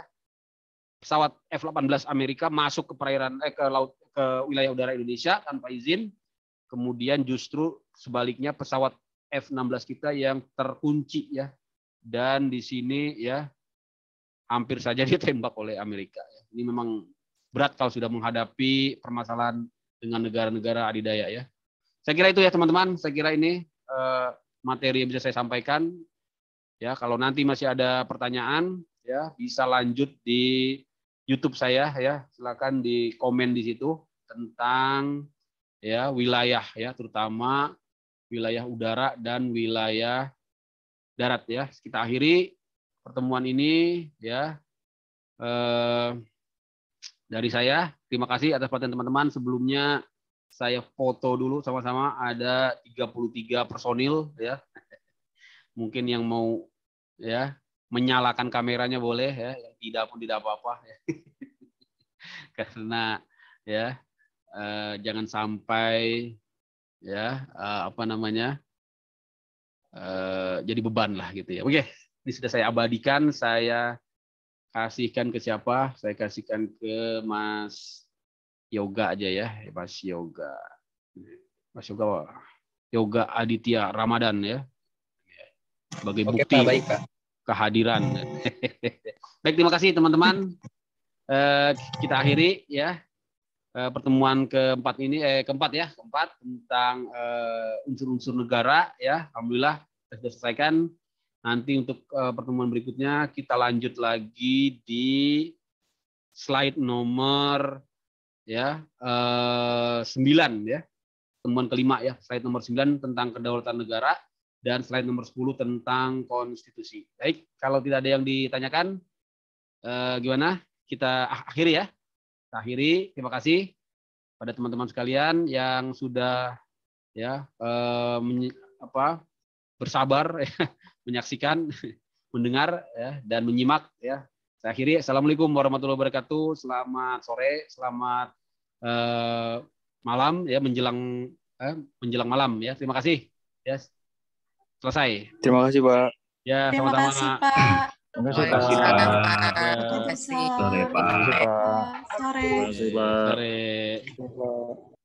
pesawat F-18 Amerika masuk ke perairan ke wilayah udara Indonesia tanpa izin. Kemudian justru sebaliknya pesawat F-16 kita yang terkunci ya. Dan di sini ya hampir saja ditembak oleh Amerika. Ini memang berat kalau sudah menghadapi permasalahan dengan negara-negara adidaya ya. Saya kira itu ya teman-teman. Saya kira ini materi yang bisa saya sampaikan. Ya, kalau nanti masih ada pertanyaan ya bisa lanjut di YouTube saya ya. Silakan di komen di situ tentang ya wilayah ya, terutama wilayah udara dan wilayah darat ya. Kita akhiri pertemuan ini ya. Dari saya, terima kasih atas perhatian teman-teman. Sebelumnya saya foto dulu sama-sama, ada 33 personil ya. Mungkin yang mau ya menyalakan kameranya boleh ya, yang tidak pun tidak apa-apa ya. Karena ya jangan sampai ya jadi beban lah gitu ya. Oke, ini sudah saya abadikan, saya kasihkan ke siapa? Saya kasihkan ke Mas Yoga aja ya, Mas Yoga. Mas Yoga, Yoga Aditya Ramadan ya. Sebagai bukti baik, Pak. Kehadiran. Baik, terima kasih teman-teman. Kita akhiri ya pertemuan keempat tentang unsur-unsur negara ya. Alhamdulillah sudah selesaikan. Nanti untuk pertemuan berikutnya kita lanjut lagi di slide nomor ya 9 ya. Pertemuan kelima ya, slide nomor 9 tentang kedaulatan negara dan slide nomor 10 tentang konstitusi. Baik, kalau tidak ada yang ditanyakan gimana? Kita akhiri ya. Kita akhiri. Terima kasih pada teman-teman sekalian yang sudah ya bersabar ya, menyaksikan, mendengar ya, dan menyimak ya. Saya akhiri. Assalamualaikum warahmatullahi wabarakatuh. Selamat sore, selamat malam ya, menjelang malam ya. Terima kasih. Ya, selesai. Terima kasih, Pak. Ya, Terima sama-sama. kasih, Pak. Terima kasih, Waalaikumsalam, Pak. Pak. Ya, Terima kasih. Waalaikumsalam. Terima kasih, Pak. Sore. Terima kasih, Pak. sore. Terima kasih, Pak.